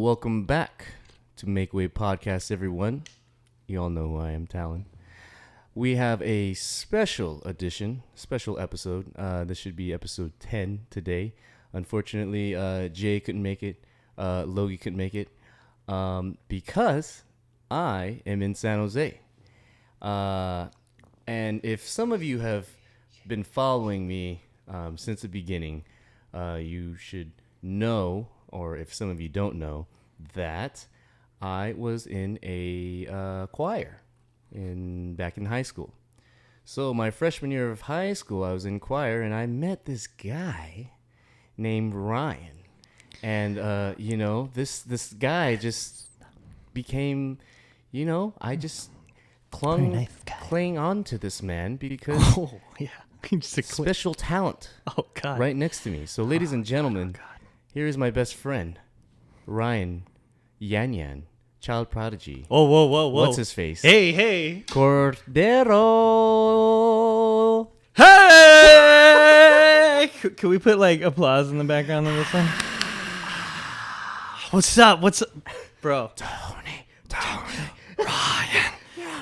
welcome back to Make Way Podcast, everyone. You all know who I am, Talon. We have a special edition, special episode. This should be episode 10 today. Unfortunately, Jay couldn't make it. Logie couldn't make it because I am in San Jose. And if some of you have been following me since the beginning, you should know, or if some of you don't know, that I was in a choir back in high school. So my freshman year of high school, I was in choir, and I met this guy named Ryan. And this guy just became, I just clung on to this man because special talent right next to me. So ladies and gentlemen, here is my best friend, Ryan Yan Yan, child prodigy. Whoa. What's his face? Hey. Cordero. Hey! Can we put like applause in the background of this one? What's up, bro? Tony. Ryan.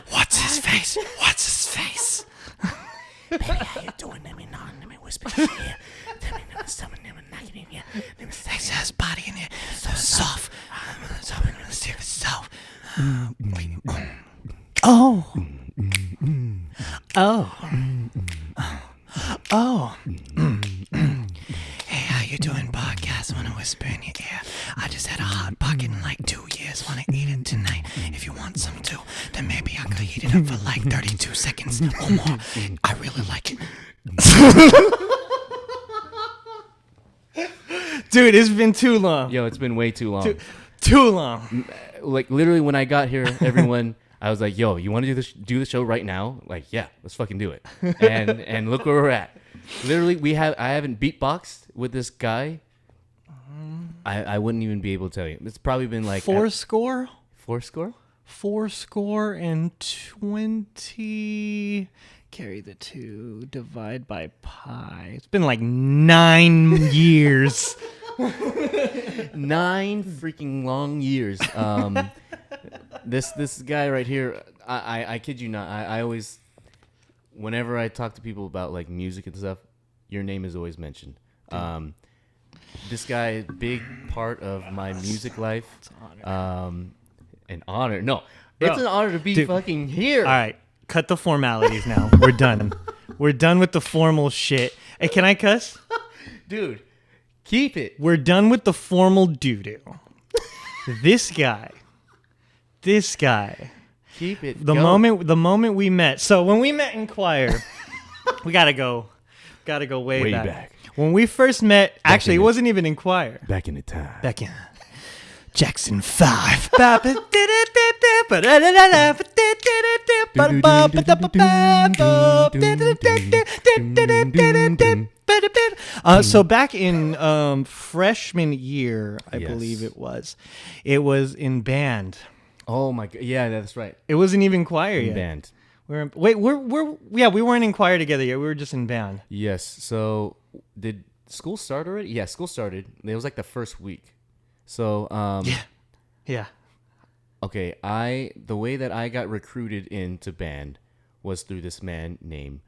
What's his face? Baby, how you doing? Let me whisper in your ear. Tell me something. Let me knock it in here. Let me say His body in there, so soft. Hey, how you doing, podcast? Wanna whisper in your ear? I just had a hot pocket in like 2 years. Wanna eat it tonight? If you want some too, then maybe I could heat it up for like 32 seconds or more. I really like it. Dude, it's been too long. Yo, it's been way too long. Too long. Like literally, when I got here, everyone, I was like, "Yo, you want to do the show right now?" Like, yeah, let's fucking do it. And look where we're at. Literally, I haven't beatboxed with this guy. I wouldn't even be able to tell you. It's probably been like Fourscore and 20. Carry the 2, divide by pi. It's been like 9 years. 9 freaking long years. This guy right here, I kid you not. I always, whenever I talk to people about like music and stuff, your name is always mentioned. This guy, big part of my music life. It's an honor. An honor. No, Bro, it's an honor to be fucking here. All right, cut the formalities now. We're done. We're done with the formal shit. Hey, can I cuss? Dude, keep it. We're done with the formal doo-doo. This guy. Keep it. The moment we met. So when we met in choir, we gotta go way back. When we first met, actually, it wasn't even in choir. Back in the time. Back in Jackson 5. So back in freshman year, I believe it was in band. Oh my god! Yeah, that's right. It wasn't even choir yet. Band. We weren't in choir together yet. We were just in band. Yes. So did school start already? Yeah, school started. It was like the first week. So yeah. Okay, the way that I got recruited into band was through this man named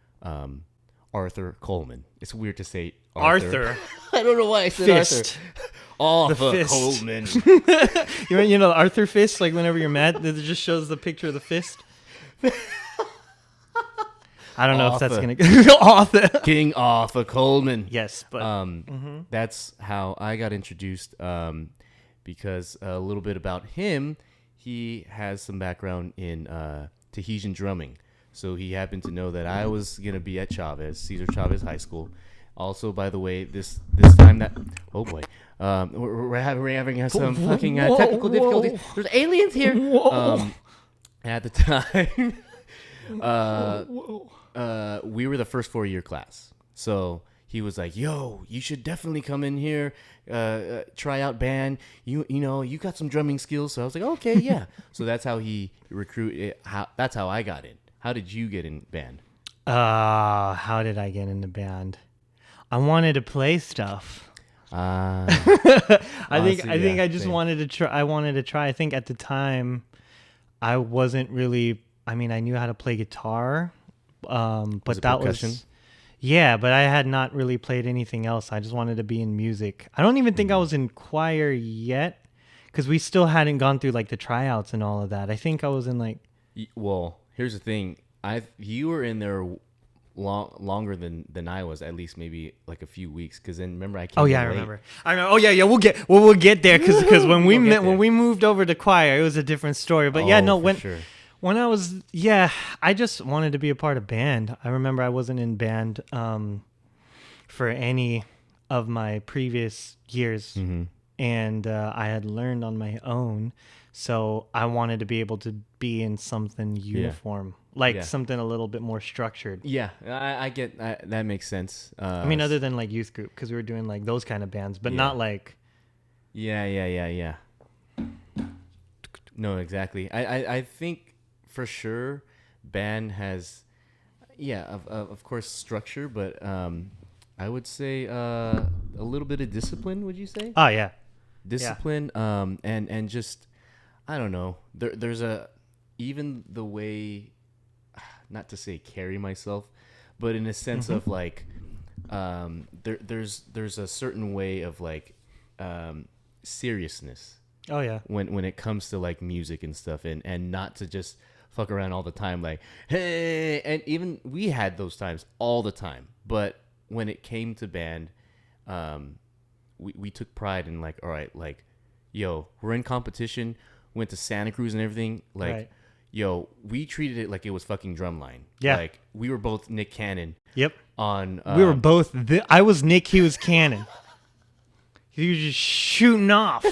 Arthur Coleman. It's weird to say Arthur. I don't know why I said Fist. Arthur Coleman. You know Arthur Fist, like whenever you're mad, it just shows the picture of the fist. I don't know if that's going to Arthur. King Arthur Coleman. Yes, but that's how I got introduced because a little bit about him, he has some background in Tahitian drumming. So he happened to know that I was going to be at Cesar Chavez High School. Also, by the way, this time that... Oh, boy. We're having some fucking technical difficulties. There's aliens here. At the time, we were the first 4-year class. So he was like, "Yo, you should definitely come in here, try out band. You got some drumming skills." So I was like, "Okay, yeah." So that's how he recruited. That's how I got in. How did you get in band? How did I get into band? I wanted to play stuff. Honestly, yeah, I just same. wanted to try. I wanted to try. I think at the time, I wasn't really. I mean, I knew how to play guitar, Was but it that percussion? was. Yeah, but I had not really played anything else. I just wanted to be in music. I don't even think I was in choir yet, because we still hadn't gone through like the tryouts and all of that. I think I was in like. Well, here's the thing. You were in there longer than I was, at least maybe like a few weeks. Because then remember I Oh came yeah, I in late. remember. I know. Oh yeah, yeah. We'll get there because when We we gonna get met when there. we moved over to choir, it was a different story. But yeah, Oh, no, for sure. when I was I just wanted to be a part of band. I remember I wasn't in band for any of my previous years, and I had learned on my own. So I wanted to be able to be in something uniform, like Yeah. something a little bit more structured. Yeah, I get that makes sense. I mean, other than like youth group, because we were doing like those kind of bands, but Yeah. not like. Yeah. No, exactly. I think for sure, band has, yeah, of course structure, but I would say a little bit of discipline. Would you say Oh yeah. discipline? And just I don't know. There's a even the way, not to say carry myself, but in a sense of like, there's a certain way of like, seriousness Oh yeah. when it comes to like music and stuff, and not to just fuck around all the time like, hey, and even we had those times all the time, but when it came to band, we took pride in like, all right, like, yo, we're in competition, went to Santa Cruz and everything, like, Right. yo, we treated it like it was fucking Drumline. Yeah. Like we were both Nick Cannon Yep. on We were both. I was Nick. He was Cannon. He was just shooting off.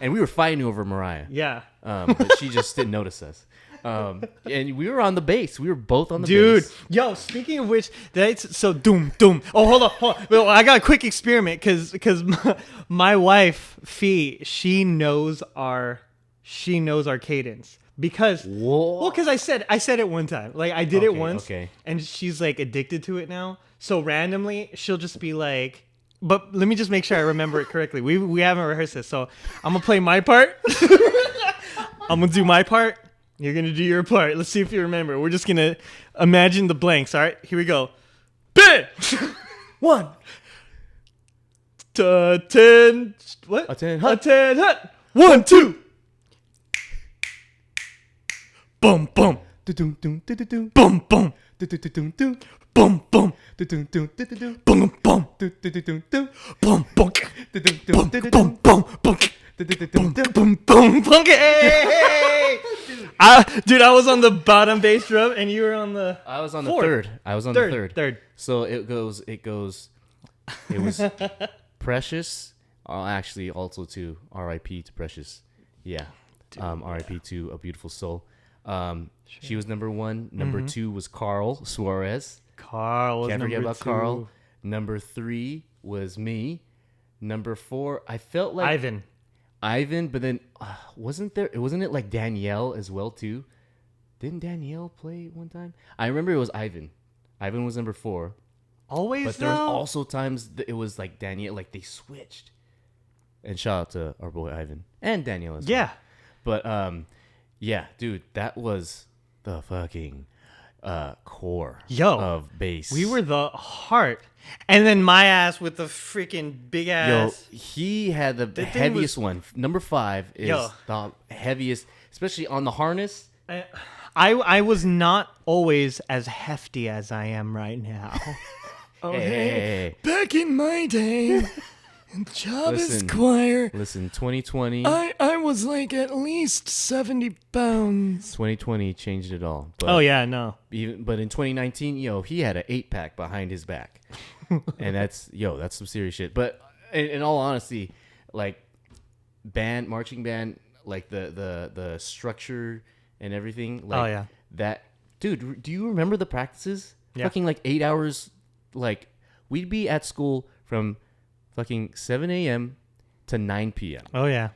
and we were fighting over Mariah. Yeah. But she just didn't notice us. And we were on the bass. We were both on the Dude, bass. yo, speaking of which, so doom. Oh, hold on. Well, I got a quick experiment because my wife Fee, she knows our cadence because Whoa. well, because I said it one time, like I did it Okay, once, okay. and she's like addicted to it now. So randomly, she'll just be like. But let me just make sure I remember it correctly. We haven't rehearsed this, so I'm gonna play my part. I'm gonna do my part. You're gonna do your part. Let's see if you remember. We're just gonna imagine the blanks. All right, here we go. Ben. 1. 10. What? A 10 hut. 10 hut. 1 2. Boom boom. Du-dum, dum, du-du-dum. Boom boom. Du-du-du-dum, dum. Boom boom. Du-dum, dum, du-du-dum. Boom boom. Du-du-du-dum, dum. Boom boom. Du-dum, Boom dum, du-du-dum. boom boom boom. Du-du-du-dum, dum. Boom boom boom. Hey! Dude, I was on the bottom bass drum and you were on the. I was on the Fourth. third. I was on the third. Third. So it was Precious. Actually, also to R.I.P. to Precious. Yeah. R.I.P. to A Beautiful Soul. She was number 1. Number 2 was Carl Suarez. Carl was Can't forget number about 2. Carl. Number 3 was me. Number 4, I felt like Ivan, but then wasn't it like Danielle as well too? Didn't Danielle play one time? I remember it was Ivan. Ivan was number 4. Always, But there was also times that it was like Danielle, like they switched. And shout out to our boy Ivan and Danielle as well. Yeah. But yeah, dude, that was the fucking core of bass. We were the heart. And then my ass with the freaking big Yo, ass. he had the thing heaviest was- one. Number 5 is Yo. the heaviest, especially on the harness. I was not always as hefty as I am right now. Oh, Hey. back in my day, in Chavez Listen. Choir, Listen, 2020 I was like at least 70 pounds. 2020 changed it all. But Oh, yeah, no. but in 2019, yo, he had an 8-pack behind his back. And that's some serious shit. But in all honesty, like marching band, like the structure and everything, like Oh, yeah. that, dude, do you remember the practices? Yeah. Fucking like 8 hours, like we'd be at school from fucking 7 a.m. to 9 p.m. Oh, yeah.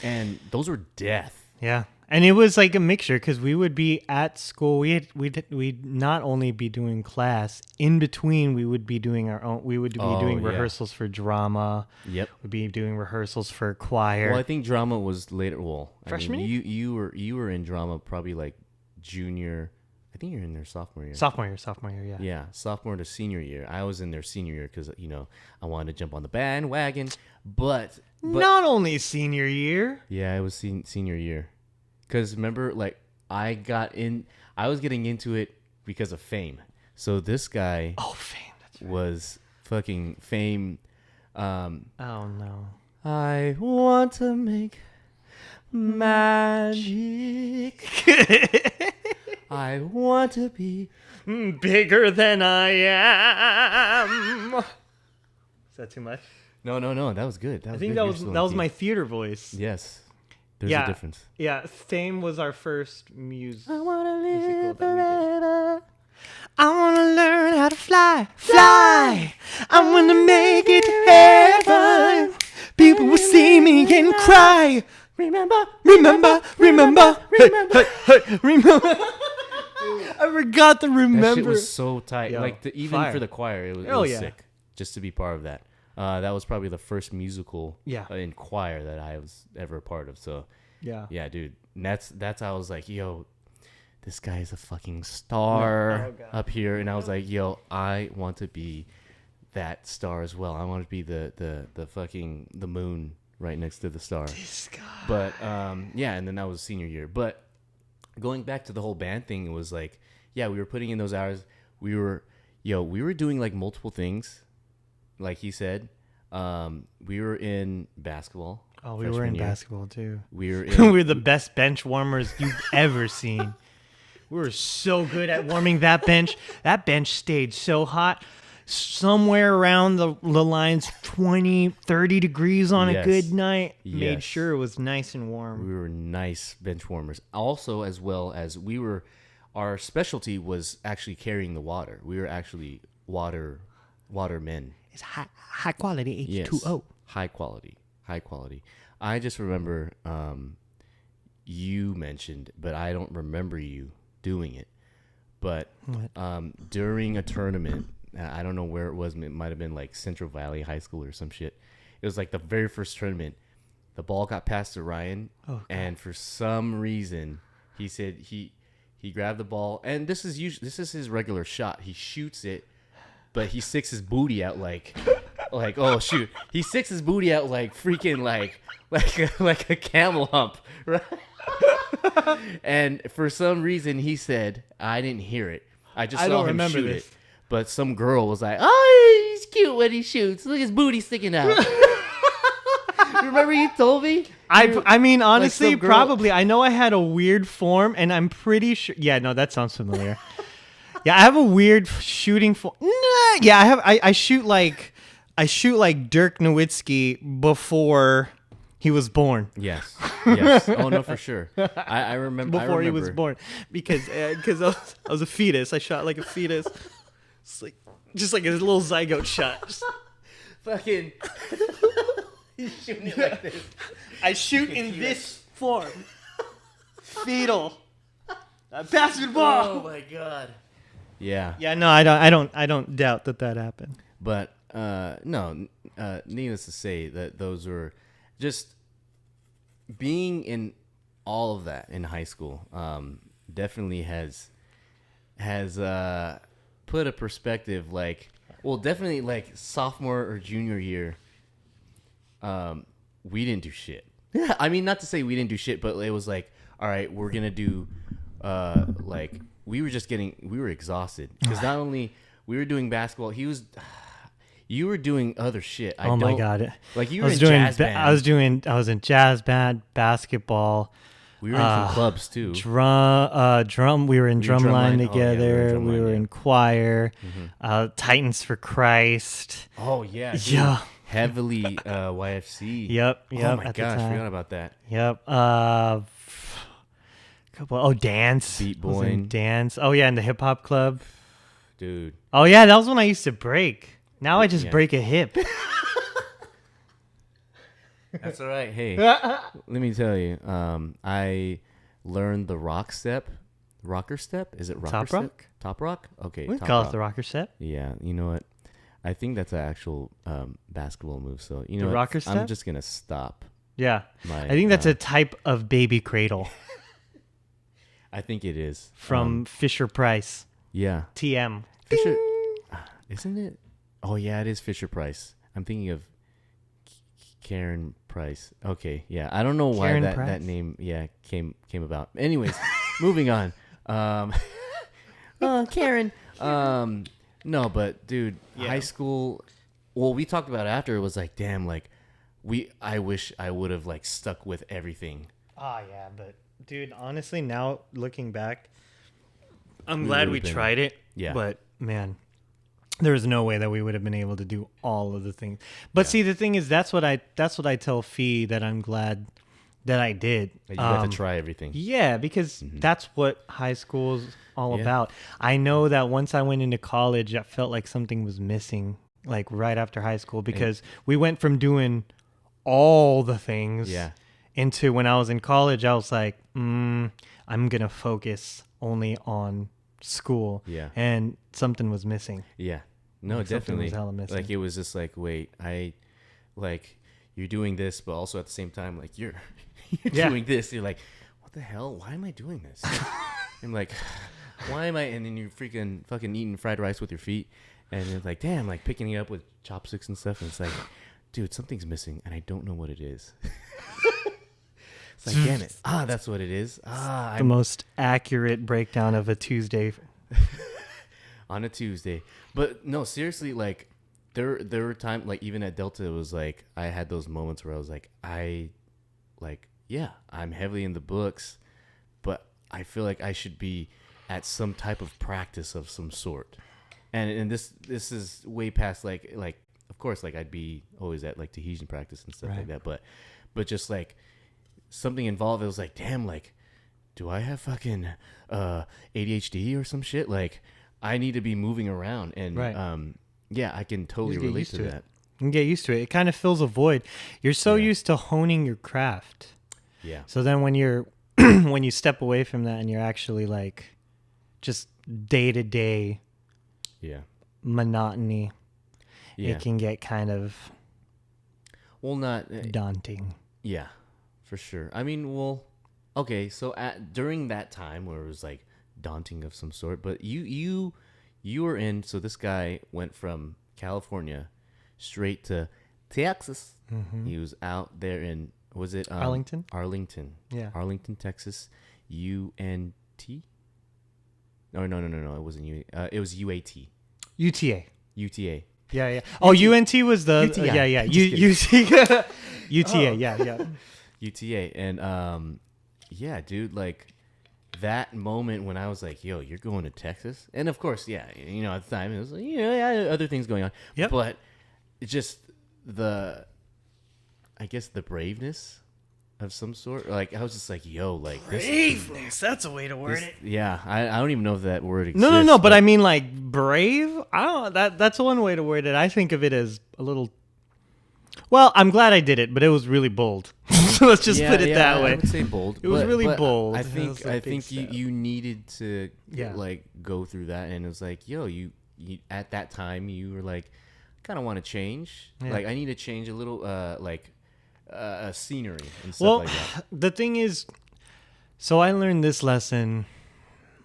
And those were death. Yeah. And it was like a mixture because we would be at school. We'd not only be doing class in between. We would be doing our own. We would be doing yeah. rehearsals for drama. Yep. We'd be doing rehearsals for choir. Well, I think drama was later. Well, Freshman I mean, you were in drama probably like junior. I think you're in their sophomore year. Sophomore year, yeah. Yeah, sophomore to senior year. I was in their senior year because I wanted to jump on the bandwagon, but Not only senior year. yeah, it was senior year. Because remember, like I was getting into it because of Fame. So this guy, Fame. That's right. was fucking Fame. Oh no. I want to make magic. I want to be Bigger than I am. Is that too much? No. That was good. I think that was my theater voice. Yes. There's a difference. Yeah, Fame was our first musical I want to musical live that we did. forever. I wanna learn how to fly, fly. I wanna make it to heaven. People will see me and cry. Remember. Remember. Hey, remember? I forgot to That remember. shit was so tight. Yo, like even fire. for the choir, it Hell was yeah. sick. Just to be part of that. That was probably the first musical Yeah. in choir that I was ever a part of. So yeah, dude. And that's how I was like, yo, this guy is a fucking star Oh, God. up here. And I was like, yo, I want to be that star as well. I want to be the fucking the moon right next to the star. This guy. But yeah, and then that was senior year. But going back to the whole band thing, it was like, yeah, we were putting in those hours. We were doing like multiple things, like he said. We were in basketball. Oh, we were freshman in year. basketball too. We were we in, were the best bench warmers you've ever seen. We were so good at warming that bench. That bench stayed so hot. Somewhere around the lines 20, 30 degrees on a Yes. good night. Made Yes. sure it was nice and warm. we were nice bench warmers. Also, as well as our specialty was actually carrying the water. We were actually watermen. It's high quality Yes. H2O. High quality. I just remember you mentioned, but I don't remember you doing it. But during a tournament, I don't know where it was. It might have been like Central Valley High School or some shit. It was like the very first tournament. The ball got passed to Ryan, and for some reason, he said he grabbed the ball, and this is his regular shot. He shoots it, but he sticks his booty out like oh shoot, he sticks his booty out like freaking like a camel hump, right? And for some reason, he said, I didn't hear it. I just saw don't him remember shoot this. it. But some girl was like, oh, he's cute when he shoots. Look, his booty sticking out. Remember you told me? I mean, honestly, some girl- probably. I know I had a weird form, and I'm pretty sure. Yeah, no, that sounds familiar. Yeah, I have a weird shooting form. Nah, yeah, I have. I shoot like Dirk Nowitzki before he was born. Yes. Oh, no, for sure. I remember. Before he was born, because I was a fetus. I shot like a fetus. It's like just like a little zygote shot. Just- Fucking. He's shooting it like this. I shoot in this form. Fetal. Basketball. Oh my god. Yeah. Yeah, no, I don't doubt that happened. But no. Needless to say that those were just being in all of that in high school. Definitely has put a perspective like, well, definitely like sophomore or junior year. We didn't do shit. I mean, not to say we didn't do shit, but it was like, all right, we're gonna do like we were exhausted because not only we were doing basketball, you were doing other shit. Oh my god! Like you I were was in doing. jazz band. I was in jazz band, basketball, We were in some clubs too. drum. We were in drumline drumline. together. Oh, yeah, we were in choir. Titans for Christ. Oh yeah, dude. Yeah. Heavily YFC. Yep. Oh my at the gosh, time. forgot about that. Yep. Dance. Beat I was in Boy. Dance. Oh yeah, in the hip hop club. Dude. Oh yeah, that was when I used to break. Now I just Yeah. break a hip. That's all right. Hey, let me tell you. I learn the rocker step. Is it rocker Top step? rock? Top rock? Okay. We top call rock. it the rocker step. Yeah, you know what? I think that's an actual basketball move. So you know, The what? rocker I'm step? just gonna stop. Yeah. My, I think that's a type of baby cradle I think it is from Fisher Price. yeah, TM. Fisher, isn't it? Oh yeah, it is Fisher Price. I'm thinking of Karen Price. Okay, yeah, I don't know why Karen that Price? name came about. Anyways, moving on. Karen. No, but dude, Yeah. high school. Well, we talked about it after. It was like, damn, like I wish I would have like stuck with everything. Oh, yeah. But, dude, honestly, now looking back, I'm We glad would've we been- tried it. Yeah. But, man, there was no way that we would have been able to do all of the things. But Yeah. see, the thing is, that's what I tell Fee that I'm glad that I did. Like, you got to try everything. Yeah, because that's what high school is all Yeah. about. I know that once I went into college, I felt like something was missing, like right after high school, because we went from doing all the things Yeah. into when I was in college, I was like, I'm going to focus only on school. Yeah. And something was missing. Yeah. No, Like, something definitely. was hella missing. Like it was just like, wait, you're doing this, but also at the same time, like you're Yeah. doing this. You're like, what the hell? Why am I doing this? I'm like, why am I? And then you're fucking eating fried rice with your feet, and it's like, damn, like picking it up with chopsticks and stuff. And it's like, dude, something's missing, and I don't know what it is. It's like, damn it. That's what it is. The most accurate breakdown of a Tuesday. On a Tuesday. But no, seriously, like there were times like even at Delta it was like I had those moments where I was like yeah, I'm heavily in the books, but I feel like I should be at some type of practice of some sort. And this is way past like of course like I'd be always at like Tahitian practice and stuff like that, but just like something involved, it was like, damn, like do I have fucking ADHD or some shit? Like I need to be moving around, and Right. yeah, I can totally Just get relate used to to it. that. You can get used to it. It kind of fills a void. You're so Yeah. used to honing your craft. Yeah, So then when you're when you step away from that and you're actually like just day to day yeah, monotony, yeah. it can get kind of Well, not daunting. yeah, for sure. I mean, well, okay. So during that time where it was like daunting of some sort, but you were in. So this guy went from California straight to Texas. He was out there in was it Arlington? Arlington, Yeah. Arlington, Texas. UNT. No, it wasn't U. It was UAT. UTA. UTA. Yeah, yeah. Oh, UNT was the UTI. yeah, yeah. Just UTA. UTA. Yeah, yeah. UTA. And yeah, dude, like that moment when I was like, yo, you're going to Texas? And of course, yeah, you know, at the time it was like, you know, yeah, other things going on. Yep. But it's just I guess the braveness of some sort. Like I was just like, yo, like Braveness. That's a way to word it. yeah, I don't even know if that word exists. No. But I mean, like brave. I don't. That's one way to word it. I think of it as a little. Well, I'm glad I did it, but it was really bold. So let's just put it that way. I would say bold. It was really but bold. I It think was a big you step. you needed to Yeah. like go through that, and it was like, yo, you at that time you were like, kind of want to change. Yeah. Like I need to change a little, scenery and stuff Well, like that. the thing is, so I learned this lesson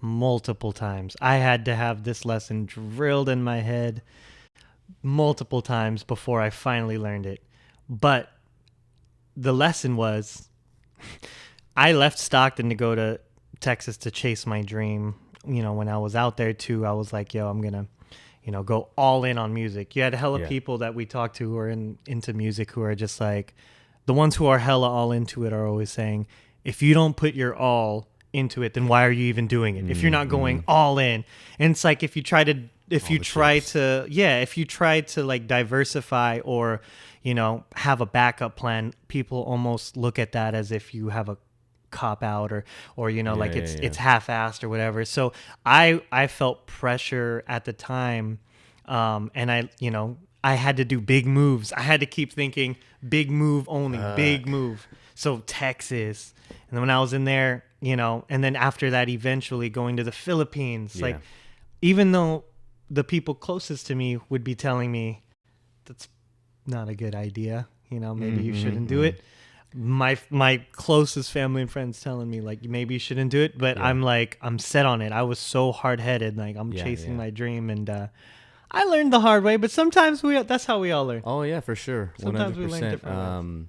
multiple times. I had to have this lesson drilled in my head multiple times before I finally learned it. But the lesson was I left Stockton to go to Texas to chase my dream. You know, when I was out there too, I was like, yo, I'm going to, you know, go all in on music. You had hella Yeah. people that we talked to who are into music who are just like, the ones who are hella all into it are always saying, if you don't put your all into it, then why are you even doing it? If you're not going all in. And it's like if you try to like diversify or, you know, have a backup plan, people almost look at that as if you have a cop out or you know, like it's half-assed or whatever. So I felt pressure at the time, and I, you know, I had to do big moves. I had to keep thinking big move only, big move. So Texas. And then when I was in there, and then after that, eventually going to the Philippines. Yeah. Like, even though the people closest to me would be telling me that's not a good idea, maybe you shouldn't do it. My closest family and friends telling me like maybe you shouldn't do it, but I'm set on it. I was so hard-headed, like I'm chasing my dream, and I learned the hard way. But sometimes that's how we all learn. Oh yeah, for sure. Sometimes 100%. we learn different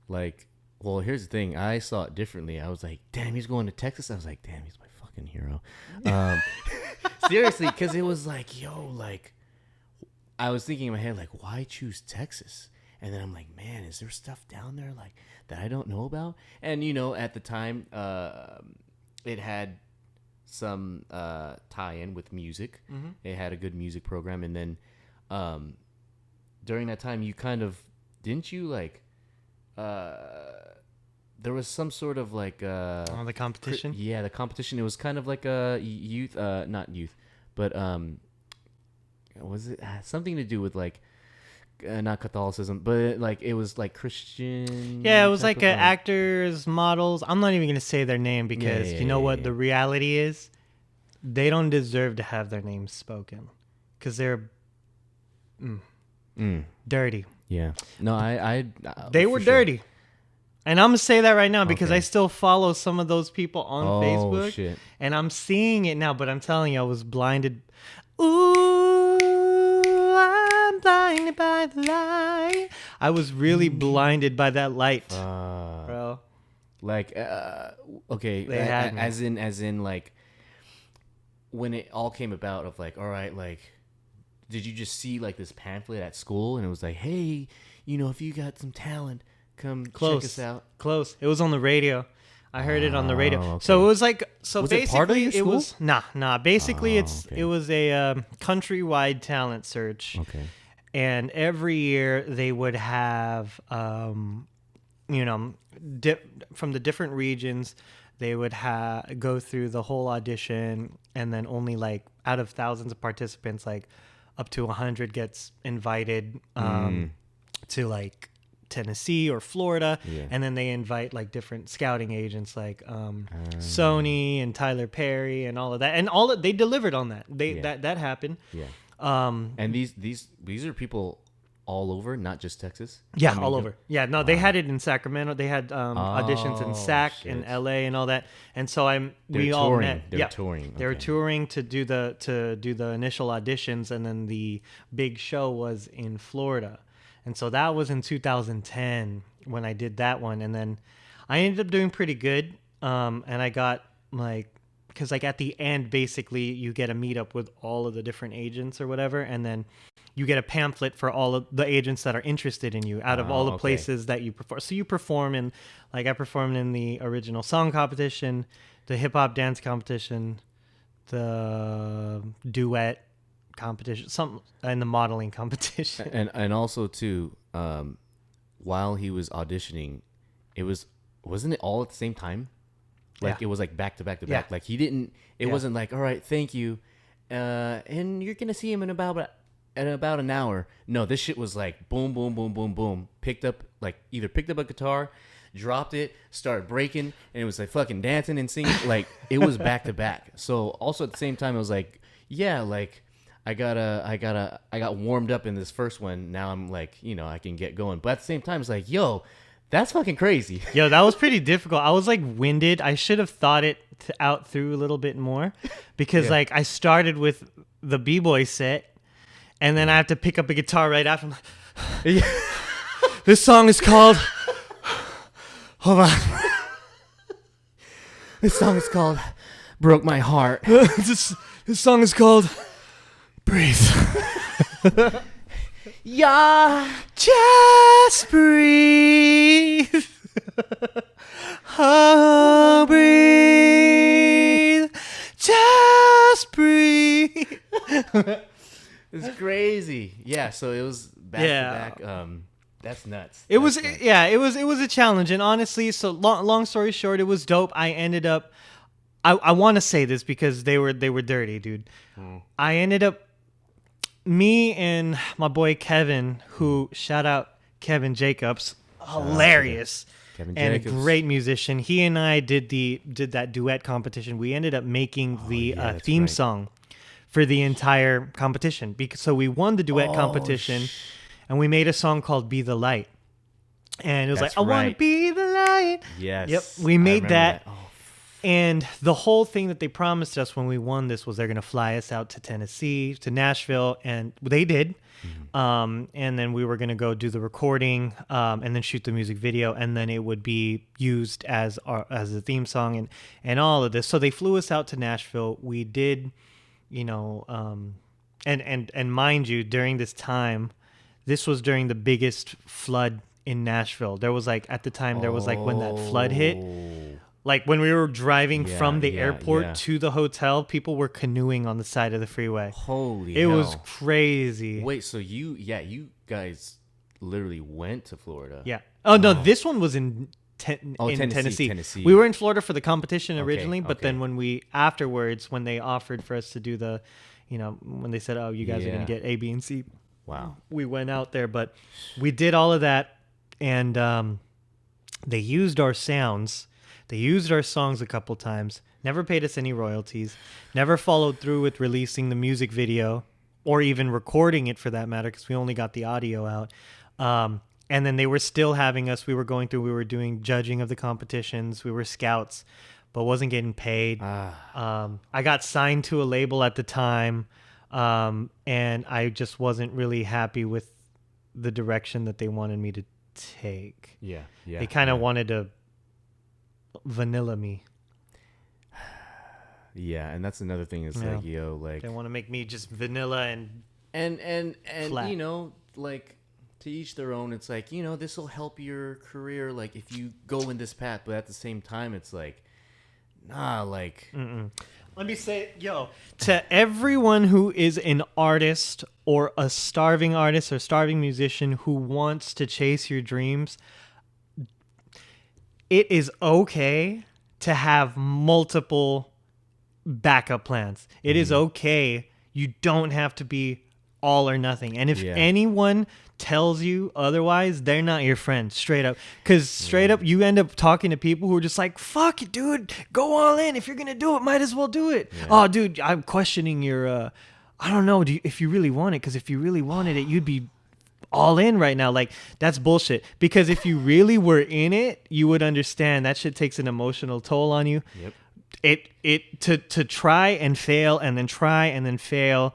ways. Well, here's the thing. I saw it differently. I was like, damn, he's going to Texas. I was like, damn, he's my fucking hero. Seriously, because it was like, yo, like, I was thinking in my head, like, why choose Texas? And then I'm like, man, is there stuff down there like that I don't know about? And at the time, it had some tie-in with music. Mm-hmm. It had a good music program, and then during that time, you kind of didn't you like there was some sort of like the competition. The competition. It was kind of like a youth, not youth, but was it something to do with like not Catholicism, but like it was like Christian. Yeah, it was like actors, models. I'm not even gonna say their name because you know what the reality is. They don't deserve to have their names spoken because they're dirty. Yeah. No, I they were dirty. And I'm going to say that right now because I still follow some of those people on Facebook. Shit. And I'm seeing it now, but I'm telling you, I was blinded. Ooh, I'm blinded by the light. I was really blinded by that light, bro. Like, okay, They had me. as in, like, when it all came about of like, all right, like, did you just see like this pamphlet at school and it was like, hey, if you got some talent, come check us out. Close. It was on the radio. I heard it on the radio. Okay. So it was like, was basically it part of your school? It was nah. Basically, okay. it was a countrywide talent search. Okay. And every year they would have, from the different regions, they would go through the whole audition, and then only like out of thousands of participants, like up to 100 gets invited to like Tennessee or Florida, and then they invite like different scouting agents like Sony and Tyler Perry and all of that, and they delivered on that. That happened. Yeah. And these are people all over, not just Texas. Yeah, all over. Yeah, no, they had it in Sacramento. They had auditions in Sac and LA and all that. And so we all met. They were touring. They were touring to do the initial auditions, and then the big show was in Florida. And so that was in 2010 when I did that one, and then I ended up doing pretty good. And I got like, because like at the end, basically you get a meetup with all of the different agents or whatever, and then you get a pamphlet for all of the agents that are interested in you out of all the places that you perform. So you perform in, like I performed in the original song competition, the hip hop dance competition, the duet competition, and the modeling competition. And also too, while he was auditioning, wasn't it all at the same time? Like it was like back to back to back. Like he didn't. It wasn't like, all right, thank you, and you're gonna see him in about an hour. No, this shit was like boom, boom, boom, boom, boom. Either picked up a guitar, dropped it, started breaking, and it was like fucking dancing and singing. Like it was back to back. So also at the same time, it was like, yeah, like I got warmed up in this first one. Now I'm like, I can get going. But at the same time, it's like, yo, that's fucking crazy. Yo, that was pretty difficult. I was like winded. I should have thought it out through a little bit more because like I started with the B-boy set. And then I have to pick up a guitar right after. I'm like, this song is called. Hold on. This song is called "Broke My Heart." This song is called "Breathe." Yeah, just breathe. Oh, breathe. Just breathe. It's crazy. Yeah, so it was back to back. That's nuts. It was a challenge, and honestly, so long story short, it was dope. I ended up I want to say this because they were dirty, dude. I ended up me and my boy Kevin, who shout out Kevin Jacobs, hilarious Kevin and Jacobs. a great musician. He and I did that duet competition. We ended up making the yeah, that's theme right. song for the entire competition. So we won the duet competition, and we made a song called "Be the Light." And it was That's like, I want to right. be the light. Yes. Yep, we I made remember that. Oh, And the whole thing that they promised us when we won this was they're going to fly us out to Tennessee, to Nashville, and they did. And then we were going to go do the recording, and then shoot the music video, and then it would be used as the theme song and all of this. So they flew us out to Nashville. We did, and mind you, during this time, this was during the biggest flood in Nashville. There was like at the time there was like when that flood hit. Like when we were driving from the airport to the hotel, people were canoeing on the side of the freeway. Holy It hell. was crazy. Wait, so you guys literally went to Florida? Yeah. Oh no, this one was in Tennessee. Tennessee. We were in Florida for the competition originally, but okay. then when they offered for us to do the, when they said, "Oh, you guys are going to get A, B, and C," Wow. we went out there. But we did all of that, and they used our sounds. They used our songs a couple times, never paid us any royalties, never followed through with releasing the music video or even recording it for that matter, because we only got the audio out. And then they were still having us. We were doing judging of the competitions. We were scouts, but wasn't getting paid. I got signed to a label at the time, and I just wasn't really happy with the direction that they wanted me to take. Yeah. They kind of wanted to vanilla me. Yeah, and that's another thing. Is Yeah. like They want to make me just vanilla and flat. like to each their own. It's like this will help your career. Like if you go in this path, but at the same time, it's like like. Let me say, to everyone who is an artist or a starving artist or starving musician who wants to chase your dreams, it is okay to have multiple backup plans. It is okay. You don't have to be all or nothing. And if anyone tells you otherwise, they're not your friend, straight up. Because straight up, you end up talking to people who are just like, fuck it, dude, go all in. If you're going to do it, might as well do it. Yeah. Oh, dude, I'm questioning your, I don't know, if you really want it. Because if you really wanted it, you'd be all in right now. Like, that's bullshit. Because if you really were in it, you would understand that shit takes an emotional toll on you. Yep. To try and fail and then try and then fail,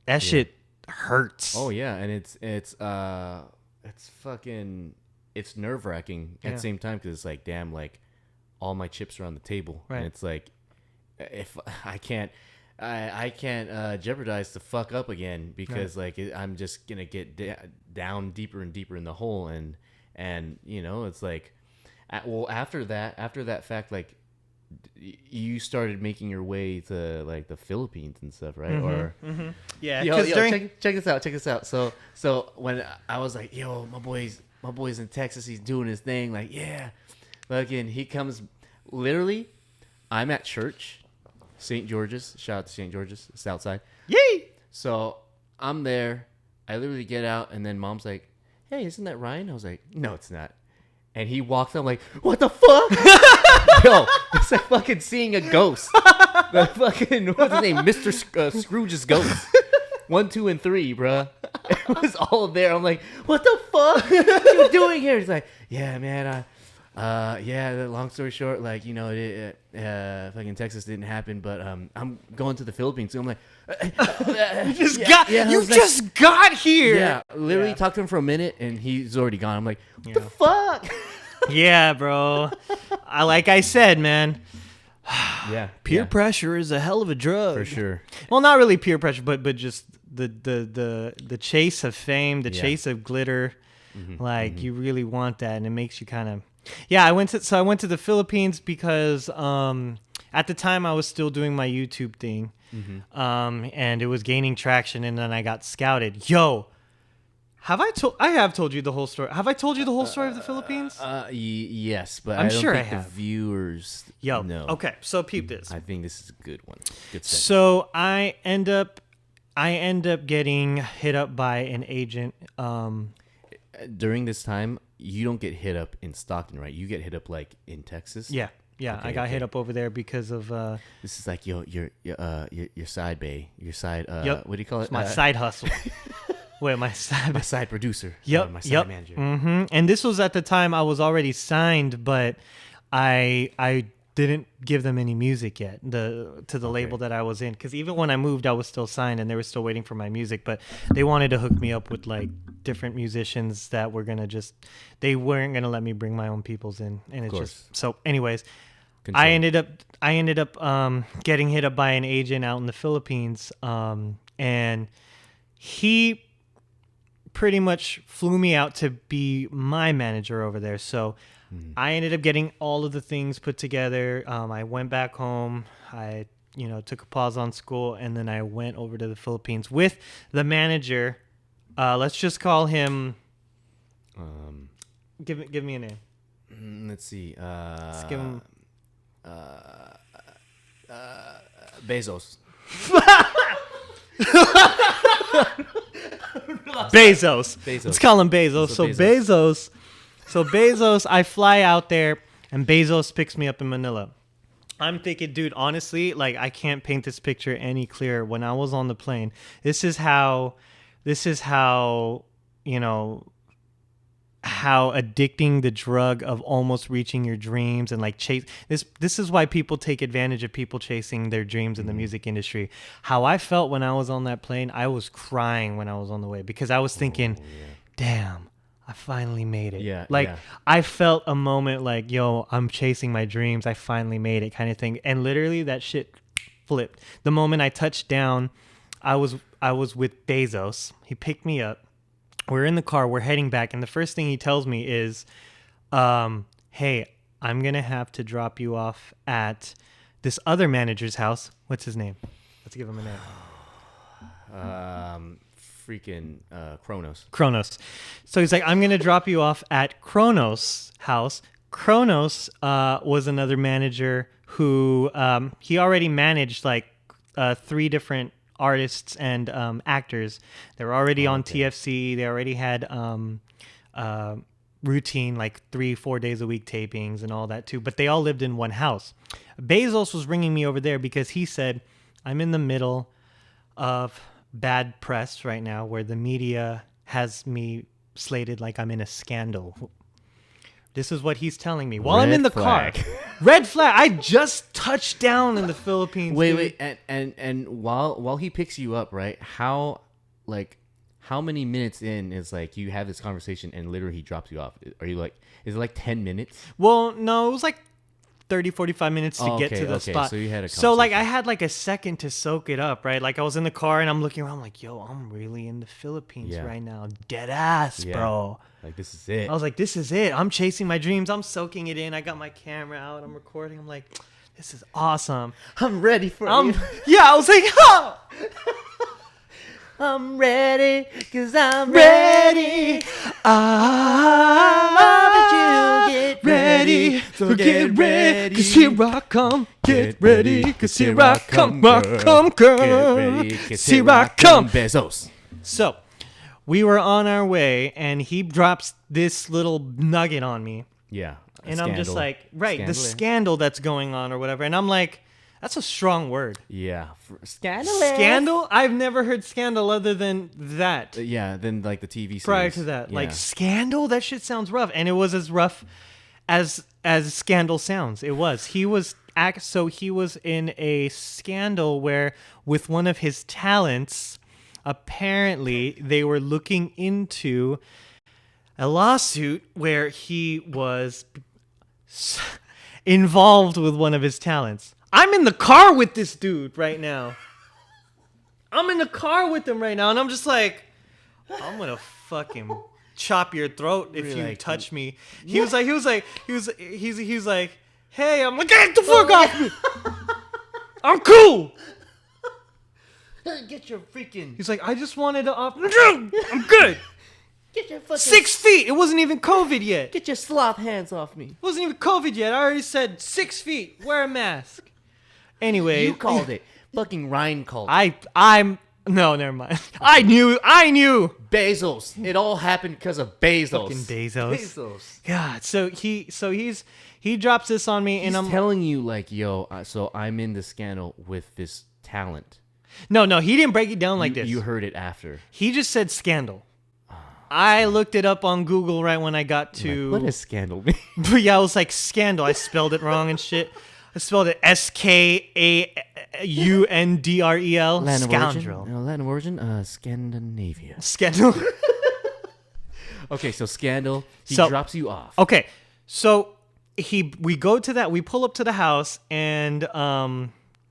that shit hurts. Oh yeah, and it's fucking nerve wracking at the same time, because it's like, damn, like all my chips are on the table, Right. and it's like if I can't jeopardize to fuck up again, because I'm just gonna get down deeper and deeper in the hole, and it's like, after that fact, like you started making your way to like the Philippines and stuff, right? Or Yeah, check this out. So when I was like, yo, my boy's in Texas, he's doing his thing, like, yeah. But again, he comes, literally, I'm at church, St. George's, shout out to St. George's, Southside. Yay! So I'm there, I literally get out, and then mom's like, hey, isn't that Ryan? I was like, no, it's not. And he walks up, I'm like, what the fuck? Yo, it's like fucking seeing a ghost. The fucking, what's his name? Mr. Scrooge's ghost. 1, 2, and 3, bruh. It was all there. I'm like, what the fuck? What are you doing here? He's like, yeah, man. Long story short, like, fucking Texas didn't happen, but I'm going to the Philippines. So I'm like, You just got here. Yeah, literally talked to him for a minute, and he's already gone. I'm like, what the fuck? Yeah, bro. Like I said, man, Yeah, peer pressure is a hell of a drug. for sure. Well, not really peer pressure, but just the chase of fame, the chase of glitter. You really want that, and it makes you kind of. Yeah, I went to the Philippines because at the time I was still doing my YouTube thing, and it was gaining traction, and then I got scouted. Yo, I have told you the whole story. Have I told you the whole story of the Philippines? Yes, but I'm I don't sure think I the have. viewers. Yo, know. okay, so peep this. I think this is a good one. Good set. So I end up I end up getting hit up by an agent. During this time, you don't get hit up in Stockton, right? You get hit up like in Texas. Yeah. Okay, I got hit up over there because of. This is like your side bay, your side. Yep. What do you call it? It's my side hustle. Wait, my side. My side producer. Yep. My side manager. Mm-hmm. And this was at the time I was already signed, but I didn't give them any music yet to the label that I was in, because even when I moved I was still signed and they were still waiting for my music, but they wanted to hook me up with like different musicians that were gonna they weren't gonna let me bring my own peoples in, and it's just so anyways. Control. I ended up getting hit up by an agent out in the Philippines, and he pretty much flew me out to be my manager over there. So I ended up getting all of the things put together. I went back home. I took a pause on school, and then I went over to the Philippines with the manager. Let's just call him. Give me a name. Let's see. Let's give him. Bezos. Bezos. Let's call him Bezos. So Bezos. Bezos, I fly out there, and Bezos picks me up in Manila. I'm thinking, dude, honestly, like I can't paint this picture any clearer. When I was on the plane, this is how how addicting the drug of almost reaching your dreams and like chase this is why people take advantage of people chasing their dreams in the music industry. How I felt when I was on that plane, I was crying when I was on the way, because I was thinking, damn, I finally made it. Yeah, like yeah. I felt a moment like, yo, I'm chasing my dreams, I finally made it, kind of thing. And literally that shit flipped the moment I touched down. I was with Bezos. He picked me up. We're in the car, we're heading back, and the first thing he tells me is, hey, I'm going to have to drop you off at this other manager's house. What's his name? Let's give him a name. Kronos. Kronos. So he's like, I'm going to drop you off at Kronos' house. Kronos was another manager who he already managed like 3 different artists and actors. They were already on TFC. They already had routine like 3-4 days a week tapings and all that too, but they all lived in one house. Bezos was bringing me over there because he said, I'm in the middle of bad press right now where the media has me slated like I'm in a scandal. This is what he's telling me while I'm in the car. Red flag. I just touched down in the Philippines. Wait, and while he picks you up, right? How many minutes in is like you have this conversation and literally he drops you off? Are you like, is it like 10 minutes? Well, no, it was like 30-45 minutes to get to the spot. So you had a So like I had like a second to soak it up, right? Like I was in the car and I'm looking around, I'm like, yo, I'm really in the Philippines right now. Dead ass, bro. Like this is it. I was like, this is it. I'm chasing my dreams. I'm soaking it in. I got my camera out. I'm recording. I'm like, this is awesome. I'm ready for you. Yeah, I was like, oh! I'm ready, cause I'm ready. Get ready, so get ready, cause here I come. Get ready, cause here I come, girl. Get ready, cause Here I come. Bezos. So, we were on our way, and he drops this little nugget on me. Yeah. And I'm just like, the scandal that's going on or whatever. And I'm like, that's a strong word. Yeah. Scandal? I've never heard scandal other than that. Yeah, than like the TV series. Prior to that. Yeah. Like, scandal? That shit sounds rough. And it was as rough as scandal sounds. It was. He was in a scandal where with one of his talents, apparently they were looking into a lawsuit where he was involved with one of his talents. I'm in the car with this dude right now. I'm in the car with him right now, and I'm just like, I'm gonna fucking chop your throat if you touch me. He was like, hey, I'm like, get the fuck off me. I'm cool. Get your freaking. He's like, I just wanted to I'm good. Get your fucking 6 feet. It wasn't even COVID yet. Get your sloth hands off me. It wasn't even COVID yet. I already said 6 feet. Wear a mask. Anyway, You called it. Fucking Ryan called it. No, never mind. I knew. Bezos. It all happened because of Bezos. Fucking Bezos. Bezos. God. So he drops this on me, and He's I'm telling you like, yo, so I'm in the scandal with this talent. no, he didn't break it down like this. You heard it after. He just said scandal. I looked it up on Google right when I got to. What does scandal mean? But yeah, I was like scandal. I spelled it wrong and shit. I spelled it SKAUNDREL. Latin Scoundrel. origin? Latin origin? Scandinavia. Scandal. Okay, so scandal. He So- drops you off. Okay, so we go to that. We pull up to the house, and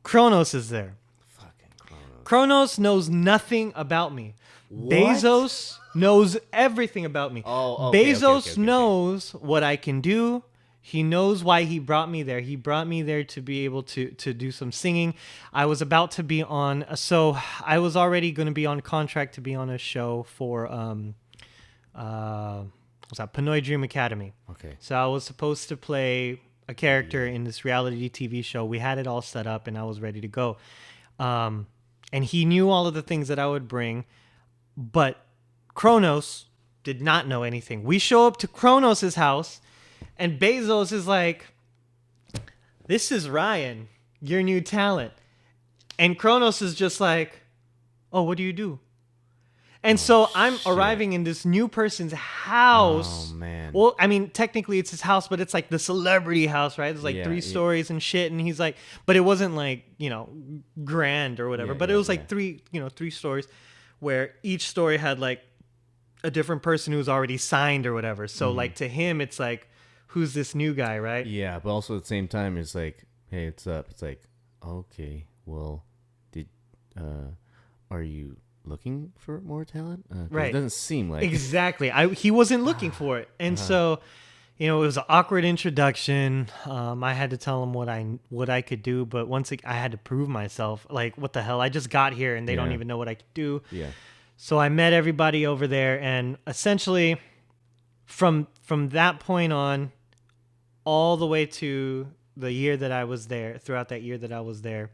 Kronos is there. Fucking Chrono. Kronos knows nothing about me. Bezos knows everything about me. Oh, okay, Bezos okay. knows what I can do. He knows why he brought me there. He brought me there to be able to do some singing. I was about to be on, so I was already going to be on contract to be on a show for what's that? Pinoy Dream Academy. Okay. So I was supposed to play a character in this reality TV show. We had it all set up, and I was ready to go. And he knew all of the things that I would bring, but Kronos did not know anything. We show up to Kronos' house, and Bezos is like, "This is Ryan, your new talent." And Kronos is just like, "Oh, what do you do?" And so I'm arriving in this new person's house. Oh, man. Well, I mean, technically it's his house, but it's like the celebrity house, right? There's like Yeah, 3 yeah. stories and shit. And he's like, but it wasn't like, grand or whatever. Yeah, But it yeah, was like yeah. 3 stories where each story had like a different person who was already signed or whatever. So like to him, it's like, who's this new guy, right? Yeah, but also at the same time, it's like, hey, what's up? It's like, okay, well, are you looking for more talent? 'Cause Right. It doesn't seem like Exactly. He wasn't looking for it, and so, it was an awkward introduction. I had to tell him what I could do, but I had to prove myself. Like, what the hell? I just got here, and they don't Yeah. even know what I could do. Yeah. So I met everybody over there, and essentially, from that point on, all the way to the year that I was there, throughout that year that I was there,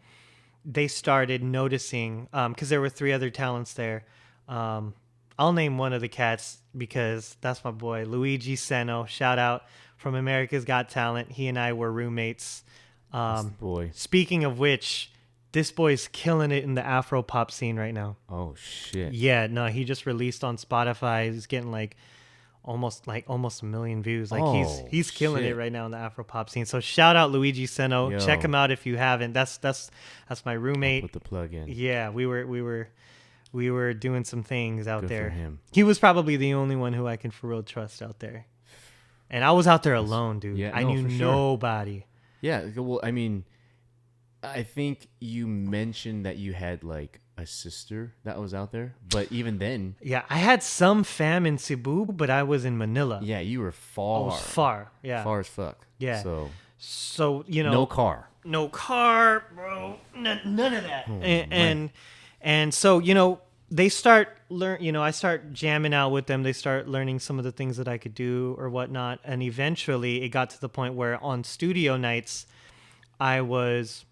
they started noticing, because there were 3 other talents there. I'll name one of the cats because that's my boy, Luigi Seno. Shout out from America's Got Talent. He and I were roommates. Boy. Speaking of which, this boy's killing it in the Afro pop scene right now. Oh shit. Yeah, no, he just released on Spotify. He's getting almost a million views. Like Oh, he's killing shit. it right now in the Afro pop scene. So shout out Luigi Seno. Yo. Check him out if you haven't. That's my roommate. Put the plug in. Yeah, we were doing some things out Good for there. him. He was probably the only one who I can for real trust out there. And I was out there alone, dude. Yeah, I no, knew for sure. nobody. Yeah. Well, I mean, I think you mentioned that you had like a sister that was out there, but even then, Yeah, I had some fam in Cebu, but I was in Manila. yeah, you were I far, was far. Yeah. far as fuck. Yeah. So So, no car. no car, bro. None of that. Oh, And so, they start I start jamming out with them. They start learning some of the things that I could do or whatnot. And eventually it got to the point where on studio nights, I was,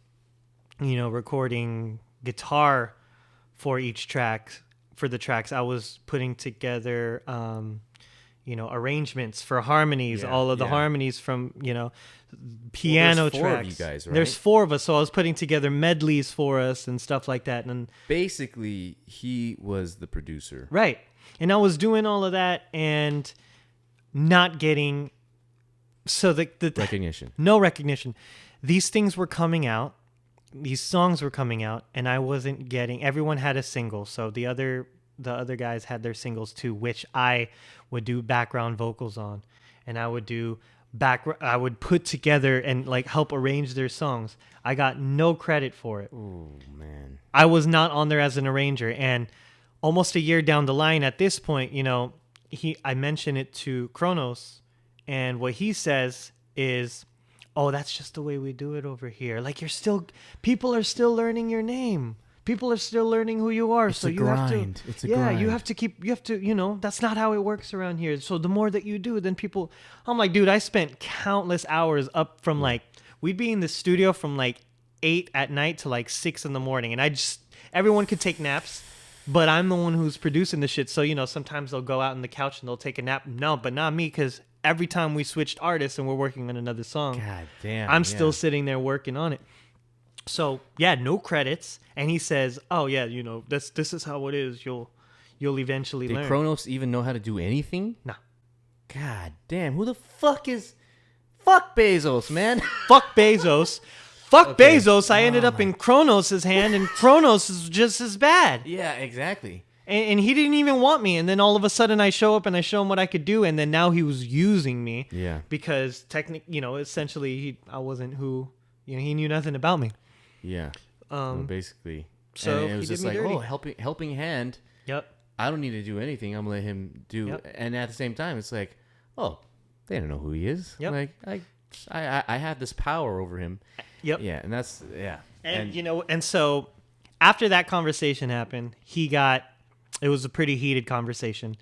recording guitar for each track. For the tracks, I was putting together, arrangements for harmonies, Yeah, all of the yeah. harmonies from, piano there's 4 of tracks. you guys, right? There's 4 of us, so I was putting together medleys for us and stuff like that. And Basically, he was the producer. right, and I was doing all of that and not getting the Recognition. no recognition. These things were coming out. These songs were coming out, and I wasn't getting. Everyone had a single, so the other guys had their singles too, which I would do background vocals on, and I would do I would put together and like help arrange their songs. I got no credit for it. Oh man. I was not on there as an arranger, and almost a year down the line, at this point, I mentioned it to Kronos, and what he says is, "Oh, that's just the way we do it over here. Like people are still learning your name. People are still learning who you are. It's so a you grind. have to, It's a you grind. have to, that's not how it works around here. So the more that you do, then people." I'm like, dude, I spent countless hours up from we'd be in the studio from 8 at night to 6 in the morning, and everyone could take naps. but I'm the one who's producing the shit. So, sometimes they'll go out on the couch and they'll take a nap. No, but not me, because every time we switched artists and we're working on another song, God damn. I'm still sitting there working on it. So, yeah, no credits. And he says, oh, yeah, this is how it is. You'll eventually learn. Did Kronos even know how to do anything? No. God damn. Who the fuck is... Fuck Bezos, man. Fuck Bezos. Fuck Okay. Bezos. I ended up in Kronos' hand, and Kronos is just as bad. Yeah, exactly. And he didn't even want me. And then all of a sudden I show up and I show him what I could do. And then now he was using me. Yeah. Because essentially I wasn't who, he knew nothing about me. Yeah. Well, basically. So and it was he did just me like, dirty. helping hand. Yep. I don't need to do anything. I'm gonna let him do. Yep. And at the same time, it's like, oh, they don't know who he is. Yep. Like I have this power over him. Yep. Yeah, and that's And and so after that conversation happened, it was a pretty heated conversation,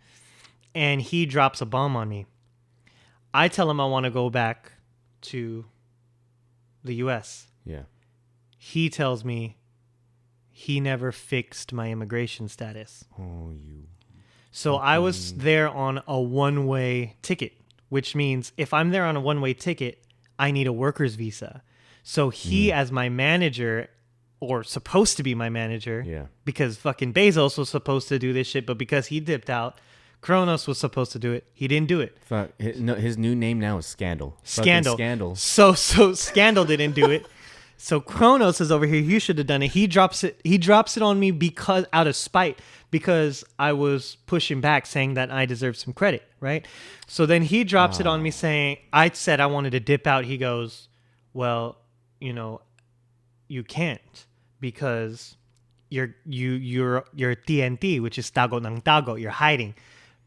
and he drops a bomb on me. I tell him I want to go back to the U.S. Yeah. He tells me he never fixed my immigration status. Oh, you. So I was there on a one-way ticket, which means if I'm there on a one-way ticket, I need a worker's visa. So he, as my manager, or supposed to be my manager, Yeah. because fucking Bezos was supposed to do this shit, but because he dipped out, Kronos was supposed to do it. He didn't do it. Fuck. His new name now is Scandal. Scandal. Fucking Scandal. So Scandal didn't do it. So Kronos is over here. He should have done it. He drops it on me because out of spite, because I was pushing back saying that I deserve some credit, right? So then he drops it on me saying, I said I wanted to dip out. He goes, well, you can't because you're TNT, which is tago ng tago. You're hiding,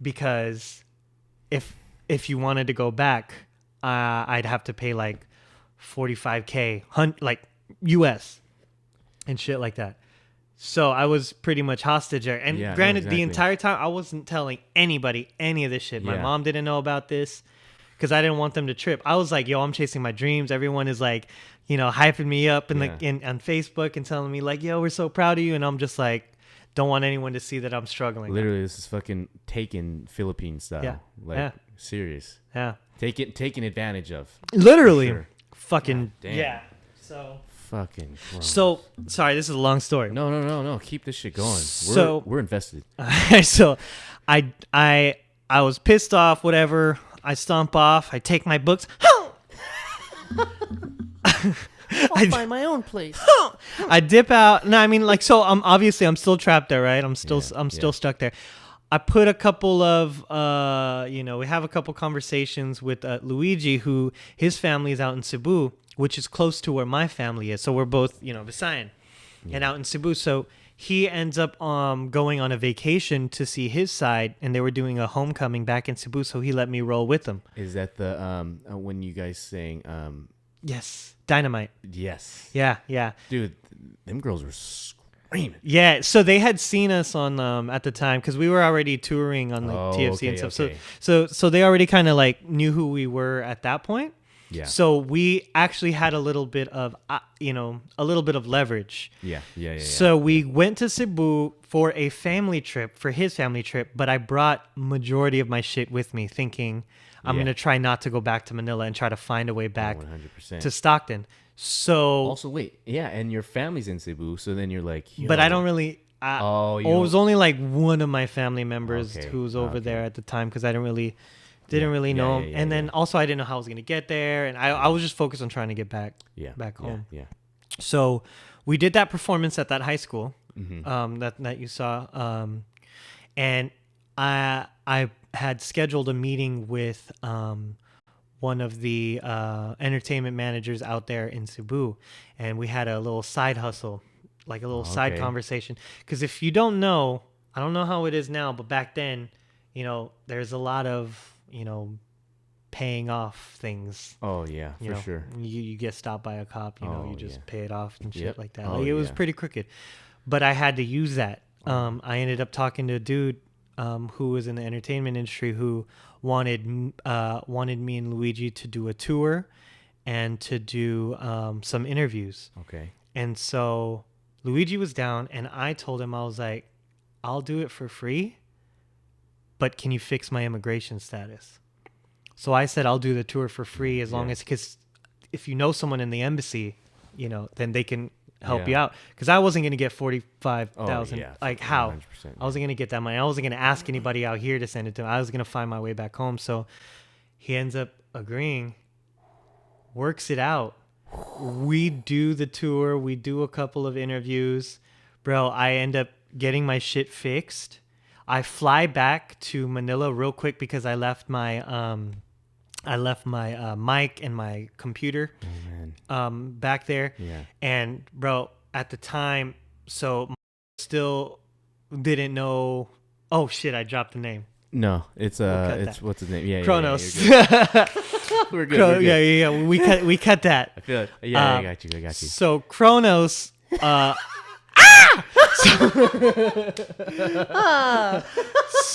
because if you wanted to go back, I'd have to pay like $45K, like US and shit like that. So I was pretty much hostage there. And Yeah, no, granted, exactly. the entire time I wasn't telling anybody any of this shit. My Yeah. mom didn't know about this because I didn't want them to trip. I was like, yo, I'm chasing my dreams. Everyone is like, hyping me up on Facebook and telling me like, yo, we're so proud of you. And I'm just like, don't want anyone to see that I'm struggling. Literally, this is fucking taken Philippine style. Yeah. Like, Yeah. serious. Yeah. Taken advantage of. Literally. Sure. Fucking. Damn. Yeah. So. Fucking gross. So sorry, this is a long story. No. Keep this shit going. So- we're invested. So I was pissed off, whatever. I stomp off. I take my books. I'll find my own place. I dip out. No, I mean, like, so I'm still trapped there, right? I'm still stuck there. I put a couple of, we have a couple conversations with Luigi, who his family is out in Cebu, which is close to where my family is. So we're both, Visayan and out in Cebu. So he ends up going on a vacation to see his side, and they were doing a homecoming back in Cebu. So he let me roll with them. Is that the when you guys saying Yes. Dynamite. yes? Yeah. Dude, them girls were screaming. Yeah, so they had seen us on at the time because we were already touring on Oh, TFC and okay, stuff. okay. So they already kind of like knew who we were at that point. Yeah. So we actually had a little bit of leverage. Yeah. So we went to Cebu for a family trip, for his family trip, but I brought majority of my shit with me, thinking I'm Yeah. gonna try not to go back to Manila and try to find a way back 100%. to Stockton. So Also, wait, yeah, and your family's in Cebu, so then you're like, but yo. I don't really. Oh, you it was don't- only like one of my family members Okay, who was over okay. there at the time because I didn't really know him. yeah, And then yeah. also I didn't know how I was gonna get there, and I was just focused on trying to get back back home. Yeah. So we did that performance at that high school Mm-hmm. that you saw, and I had scheduled a meeting with one of the entertainment managers out there in Cebu, and we had a little side hustle, like a little side Okay. conversation. Because if you don't know, I don't know how it is now, but back then, there's a lot of paying off things. Oh yeah, You for know, sure. you get stopped by a cop, you Oh, just yeah. pay it off and shit Yep. like that. Oh, Like, it was yeah. pretty crooked, but I had to use that. I ended up talking to a dude who was in the entertainment industry who wanted me and Luigi to do a tour and to do some interviews. Okay. And so Luigi was down, and I told him, I was like, I'll do it for free, but can you fix my immigration status? So I said, I'll do the tour for free as long as, because if you know someone in the embassy, you know, then they can help you out. Because I wasn't going to get 45,000. Like, how? 100%, I wasn't going to get that money. I wasn't going to ask anybody out here to send it to him. I was going to find my way back home. So he ends up agreeing, works it out. We do the tour. We do a couple of interviews. Bro, I end up getting my shit fixed. I fly back to Manila real quick because I left my mic and my computer back there. Yeah. And bro, at the time, so still didn't know. Oh shit, I dropped the name. No, it's what's his name? Yeah, Kronos. Yeah, we're good. We're good. Yeah. We cut that. I feel it. Yeah, I got you. So Kronos.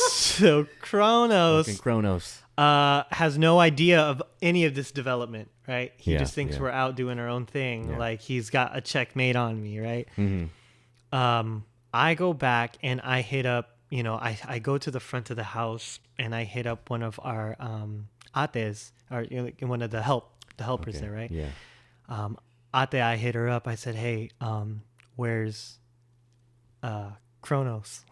So Kronos has no idea of any of this development, right? He just thinks we're out doing our own thing. Like he's got a checkmate on me, right? Mm-hmm. I go back and I hit up, you know, I go to the front of the house and I hit up one of our ates, or one of the helpers there, right? Yeah. Ate, I hit her up. I said, hey, where's Kronos?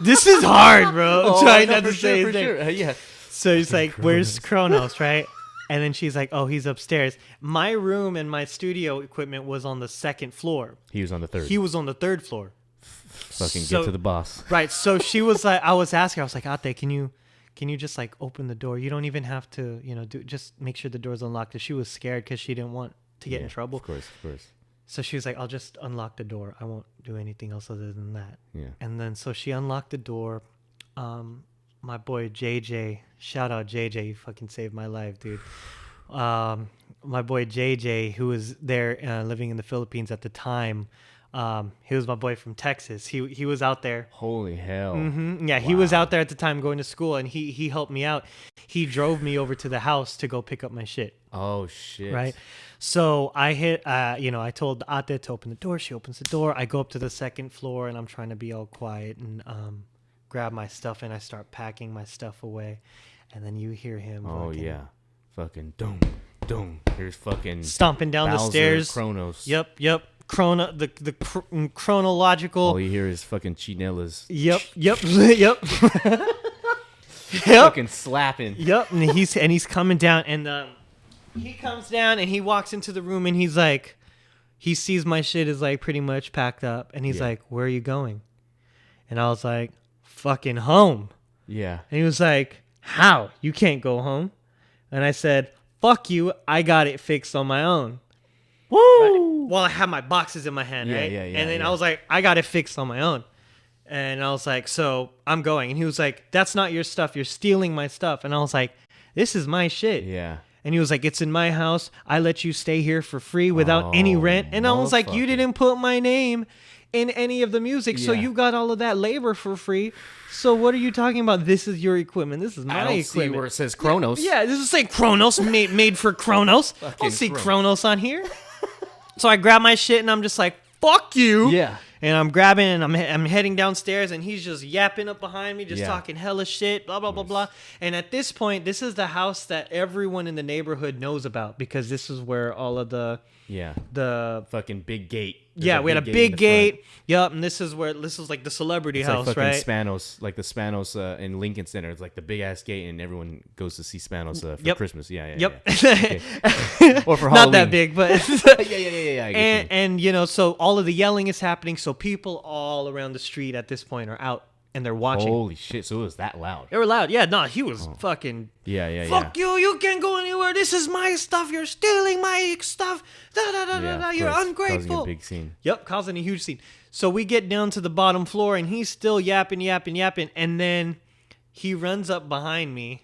This is hard, bro. Trying not to say his name. Sure. Yeah. So he's like, where's Kronos, right? And then she's like, oh, he's upstairs. My room and my studio equipment was on the second floor. He was on the third. He was on the third floor. Fucking get to the boss. Right. So she was like, I was asking her, I was like, Ate, can you just like open the door? You don't even have to, you know, just make sure the door's unlocked. Because she was scared because she didn't want to get in trouble. Of course. So she was like, I'll just unlock the door. I won't do anything else other than that. Yeah. And then so she unlocked the door. My boy JJ, shout out JJ, you fucking saved my life, dude. My boy JJ, who was there living in the Philippines at the time, he was my boy from Texas. He was out there. Holy hell. Mm-hmm. Yeah, wow. He was out there at the time going to school, and he helped me out. He drove me over to the house to go pick up my shit. Oh, shit. Right? So I hit, I told Ate to open the door. She opens the door. I go up to the second floor, and I'm trying to be all quiet and grab my stuff, and I start packing my stuff away. And then you hear him. Oh, yeah. Fucking doom. Here's fucking stomping down Bowser, the stairs. Kronos. Yep. The chronological. All you hear is fucking chinellas. Yep. Fucking slapping. Yep. And he's coming down, and he comes down and he walks into the room, and he's like, he sees my shit is like pretty much packed up, and he's like, where are you going? And I was like, fucking home. Yeah. And he was like, how? You can't go home. And I said, fuck you. I got it fixed on my own. Woo! Right? Well, I had my boxes in my hand, right? Yeah. And then I was like, I got it fixed on my own. And I was like, so I'm going. And he was like, that's not your stuff. You're stealing my stuff. And I was like, this is my shit. Yeah. And he was like, it's in my house. I let you stay here for free without any rent. And I was like, you didn't put my name in any of the music. So you got all of that labor for free. So what are you talking about? This is your equipment. This is my equipment. See where it says Kronos. Yeah, this is saying Kronos, made for Kronos. I don't see Kronos on here. So I grab my shit and I'm just like, fuck you. Yeah. And I'm grabbing and I'm heading downstairs, and he's just yapping up behind me, just talking hella shit, blah, blah, blah, blah. And at this point, this is the house that everyone in the neighborhood knows about, because this is where all of the fucking big gate. There's we had a big gate. Yep, and this is like the celebrity house, like right? Spanos, like the Spanos in Lincoln Center. It's like the big ass gate, and everyone goes to see Spanos for Christmas. Yeah. Okay. Or for Halloween. Not that big, but yeah. And you know, so all of the yelling is happening. So people all around the street at this point are out and they're watching. Holy shit! So it was that loud. They were loud. Yeah, no, he was fucking. Fuck you! You can't go anywhere. This is my stuff. You're stealing my stuff. You're ungrateful. Causing a big scene. Yep, causing a huge scene. So we get down to the bottom floor, and he's still yapping, and then he runs up behind me,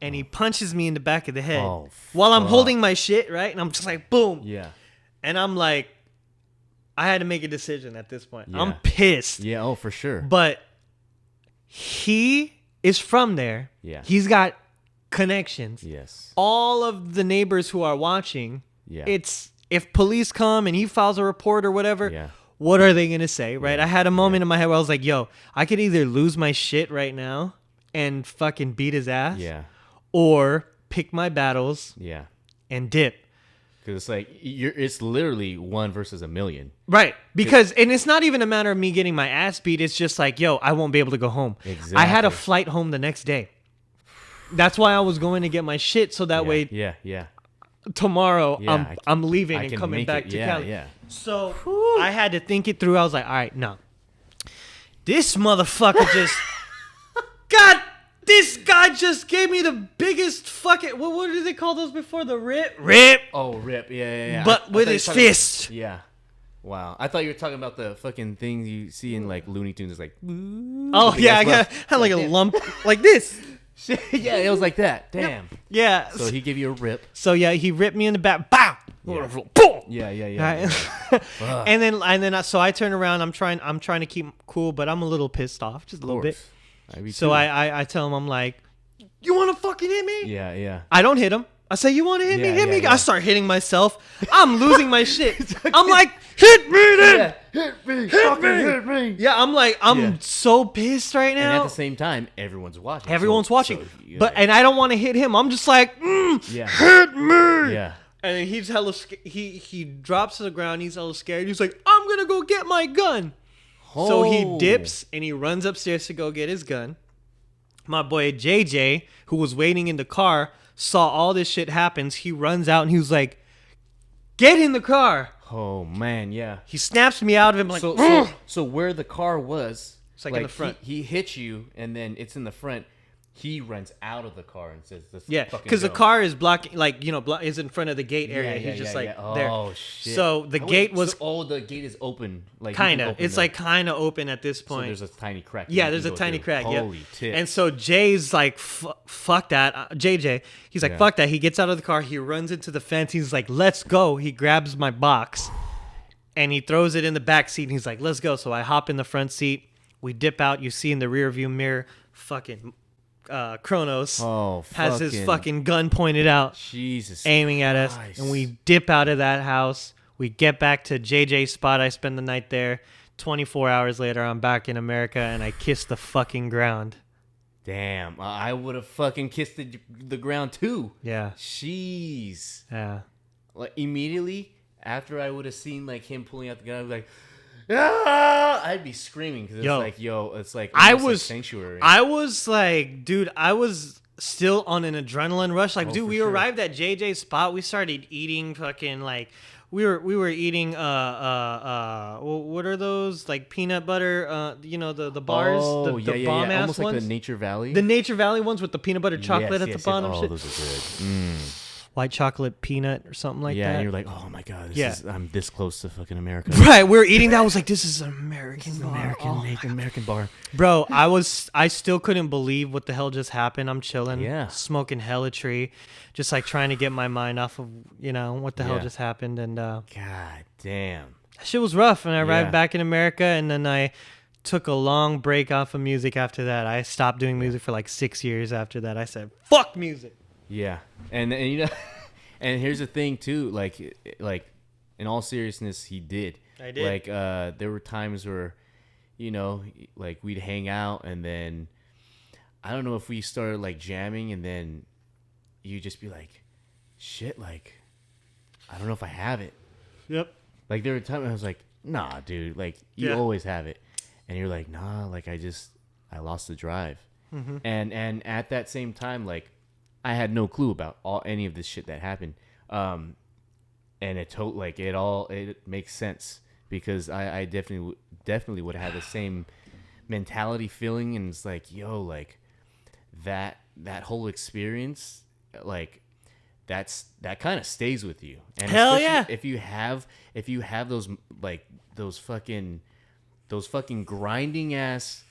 and he punches me in the back of the head while I'm holding my shit, right? And I'm just like, boom. Yeah. And I'm like, I had to make a decision at this point. Yeah. I'm pissed. Yeah. For sure. But he is from there. Yeah. He's got connections. Yes. All of the neighbors who are watching. Yeah. It's if police come and he files a report or whatever. Yeah. what are they gonna say, right? I had a moment in my head where I was like, yo, I could either lose my shit right now and fucking beat his ass, Yeah. or pick my battles Yeah. and dip. Because it's like it's literally 1 versus a million. Right. Because, and it's not even a matter of me getting my ass beat. It's just like, yo, I won't be able to go home. Exactly. I had a flight home the next day. That's why I was going to get my shit. So that way Yeah. tomorrow Yeah, I'm leaving I and can coming make back it. to Yeah, Cali. yeah. So I had to think it through. I was like, all right, no. This motherfucker just... God, this guy just gave me the biggest fucking... What did they call those before? The rip? Rip! Oh, rip. Yeah. But I with thought you his were talking- fist. Yeah. Wow. I thought you were talking about the fucking things you see in like Looney Tunes. It's like, Oh, big yeah, ass I lump. had like a lump like this. Yeah, it was like that. Damn. Yeah. So he gave you a rip. So yeah, he ripped me in the back. Bow. Yeah. Boom. Yeah. Right? and then so I turn around. I'm trying to keep cool, but I'm a little pissed off, just a little bit. So I tell him, I'm like, you want to fucking hit me? Yeah. I don't hit him. I say, you want to hit me? Yeah, Hit me. yeah. I start hitting myself. I'm losing my shit. I'm like, hit me then. Hit me. Yeah, I'm like, I'm so pissed right And at now. the same time, everyone's watching. Everyone's watching. you But gotta- and I don't want to hit him. I'm just like, yeah. hit me. Yeah. And then he's hella he drops to the ground. He's hella scared. He's like, I'm going to go get my gun. So he Oh. dips and he runs upstairs to go get his gun. My boy JJ, who was waiting in the car, saw all this shit happens. He runs out and he was like, get in the car. Oh man, yeah. He snaps me out of him like, So where the car was, It's like in the front. He hits you, and then it's in the front. He runs out of the car and says, "Let's yeah, fucking because the go." car is blocking, like, is in front of the gate area. He's just like there. Oh shit. So the gate was the gate is open. Like you kind can of. open It's the- like kind of open at this so point. there's a tiny crack. Yeah, you there's a can go tiny through. crack. Yeah. Holy tip. And so Jay's like, fuck that. JJ, he's like, Yeah. fuck that. He gets out of the car. He runs into the fence. He's like, let's go. He grabs my box and he throws it in the back seat. And he's like, let's go. So I hop in the front seat. We dip out. You see in the rear view mirror, fucking Kronos has his fucking gun pointed out, Jesus aiming at us. Christ. And we dip out of that house. We get back to JJ's spot. I spend the night there. 24 hours later, I'm back in America, and I kiss the fucking ground. Damn, I would have fucking kissed the ground too. Yeah. Jeez. Yeah. Like immediately after I would have seen like him pulling out the gun, I'd be like, ah! I'd be screaming because it's like, it's like I almost like was sanctuary. I was like, dude, I was still on an adrenaline rush. Like, dude, for we sure. arrived at JJ's spot. We started eating fucking like we were eating what are those, like peanut butter the bars, the bomb ass almost ones, like the Nature Valley. the Nature Valley ones with the peanut butter chocolate at the bottom. Oh, Shit. those are good. White chocolate peanut or something like Yeah, that. and you're like, oh my god, I'm this close to fucking America. Right, we were eating that. I was like, this is an American bar. American bar. Bro, I still couldn't believe what the hell just happened. I'm chilling, Yeah. smoking hella tree, just like trying to get my mind off of, what the hell Yeah. just happened. And God damn. that shit was rough. And I arrived Yeah. back in America, and then I took a long break off of music after that. I stopped doing music for like 6 years after that. I said, fuck music. Yeah, and and here's the thing too. Like in all seriousness, he did. I did. Like there were times where, like we'd hang out, and then I don't know if we started like jamming, and then you just be like, shit, like I don't know if I have it. Yep. Like there were times I was like, nah, dude, like you Yeah. always have it, and you're like, nah, like I lost the drive, and at that same time, like I had no clue about any of this shit that happened, and it makes sense because I definitely would have had the same mentality feeling, and it's like, yo, like that whole experience, like that kind of stays with you. And Hell especially yeah. if you have those fucking grinding ass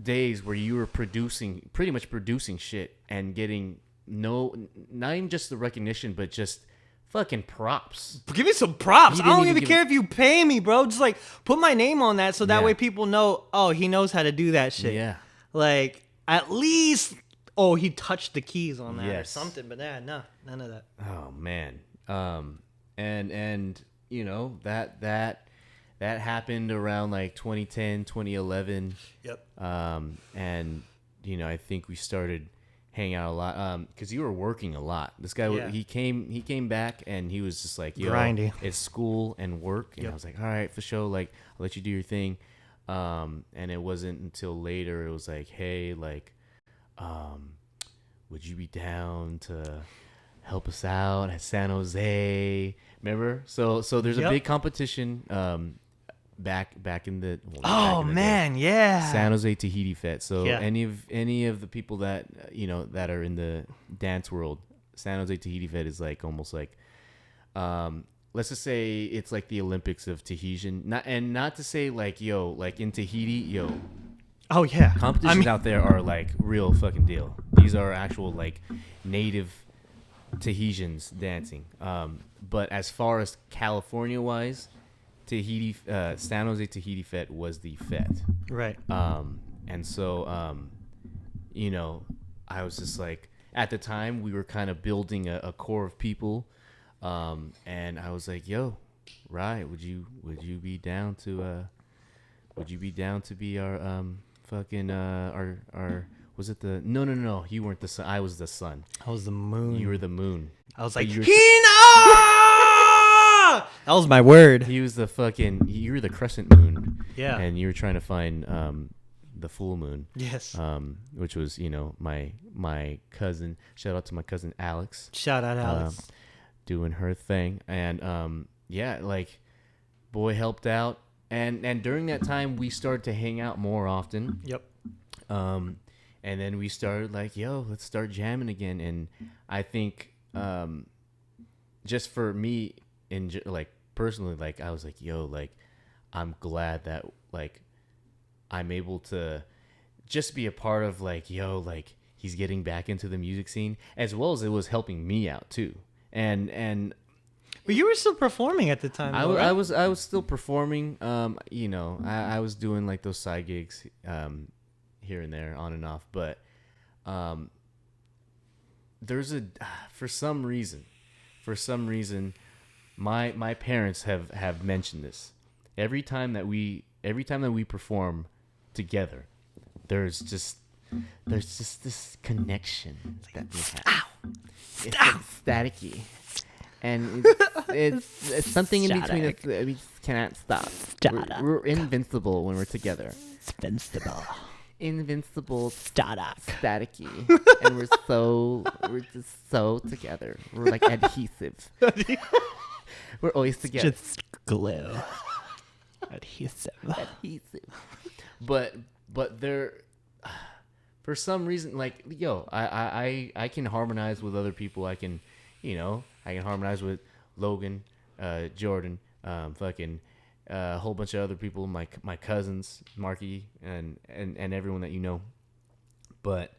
days where you were pretty much producing shit and getting not even just the recognition, but just fucking props. Give me some props. You I don't didn't even even care if you pay me, bro. Just like put my name on that so that Yeah. way people know, oh, he knows how to do that shit. Yeah. Like at least, oh, he touched the keys on that or Yes. something. But no, none of that. Oh man. And that happened around like 2010, 2011. Yep. And I think we started hanging out a lot because you were working a lot. This guy, Yeah. he came back and he was just like, yo, Grindy. it's school and work. And Yep. I was like, all right, for sure. Like, I'll let you do your thing. And it wasn't until later it was like, hey, like, would you be down to help us out at San Jose? Remember? So there's a Yep. big competition back in the back Oh in the day. man, yeah. San Jose Tahiti Fet. So Yeah. any of the people that that are in the dance world, San Jose Tahiti Fet is like almost like let's just say it's like the Olympics of Tahitian. Not to say like like in Tahiti, Oh yeah. competitions out there are like real fucking deal. These are actual like native Tahitians dancing. But as far as California wise, Tahiti, San Jose Tahiti Fet was the Fet. right. And so, I was just like, at the time we were kind of building a core of people. And I was like, yo, right. Would you be down to be our, fucking, our, was it the, no, you weren't the sun. I was the sun. I was the moon. You were the moon. I was like, you were- Hina! That was my word. He was the fucking, you were the crescent moon. Yeah. And you were trying to find, the full moon. Yes. Which was, my cousin. Shout out to my cousin Alex. Shout out, Alex. Doing her thing. And yeah, like boy helped out. And during that time we started to hang out more often. Yep. And then we started like, yo, let's start jamming again. And I think just for me like personally, like I was like, yo, like I'm glad that like I'm able to just be a part of like, yo, like he's getting back into the music scene, as well as it was helping me out too. And But you were still performing at the time. I though, right? was still performing. I was doing like those side gigs here and there, on and off. But there's for some reason, my parents have mentioned this. Every time that we perform together, there's just this connection that we have. It's staticky. And it's something in between us that we cannot stop. We're invincible when we're together. Invincible, staticky, and we're just so together. We're like adhesive. We're always together. Just glue. Adhesive. But there, for some reason, like I can harmonize with other people. I can harmonize with Logan, Jordan, fucking a whole bunch of other people, my cousins, Marky, and everyone that you know. But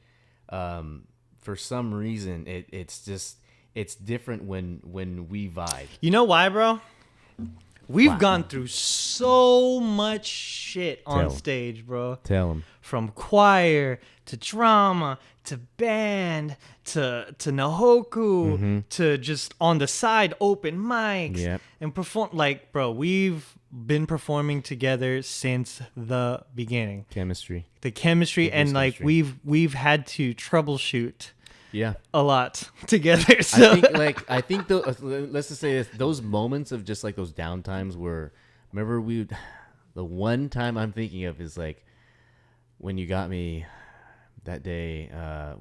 for some reason, it's different when we vibe. You know why, bro? We've gone through so much shit on Tell 'em. stage, bro. Tell them. From choir to drama to band to Nahoku to just on the side open mics Yep. and perform. Like, bro, we've been performing together since the beginning. Chemistry. The chemistry It and is like chemistry. we've had to troubleshoot Yeah. a lot together. So I think let's just say this, those moments of just like those down times were, remember the one time I'm thinking of is like when you got me that day,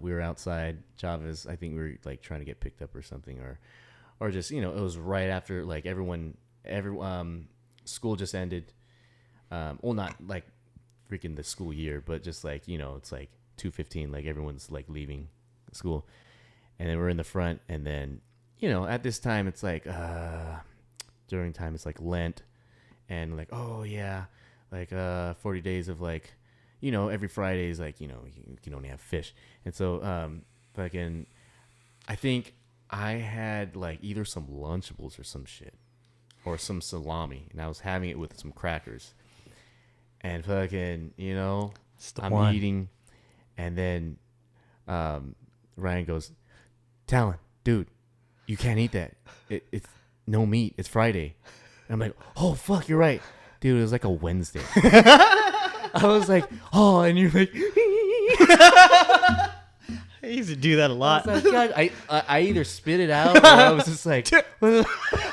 we were outside Chavez. I think we were like trying to get picked up or something, or just, it was right after like school just ended. Well, not like freaking the school year, but just like, it's like 2:15, like everyone's like leaving school, and then we're in the front, and then at this time it's like during time it's like Lent, and like, oh yeah, like 40 days of like, every Friday is like, you can only have fish, and so fucking I think I had like either some Lunchables or some shit or some salami, and I was having it with some crackers, and fucking It's the I'm one. eating, and then Ryan goes, Talon, dude, you can't eat that. It's no meat. It's Friday. And I'm like, oh, fuck, you're right. Dude, it was like a Wednesday. I was like, oh, and you're like, I used to do that a I lot. was like, God, I either spit it out or I was just like,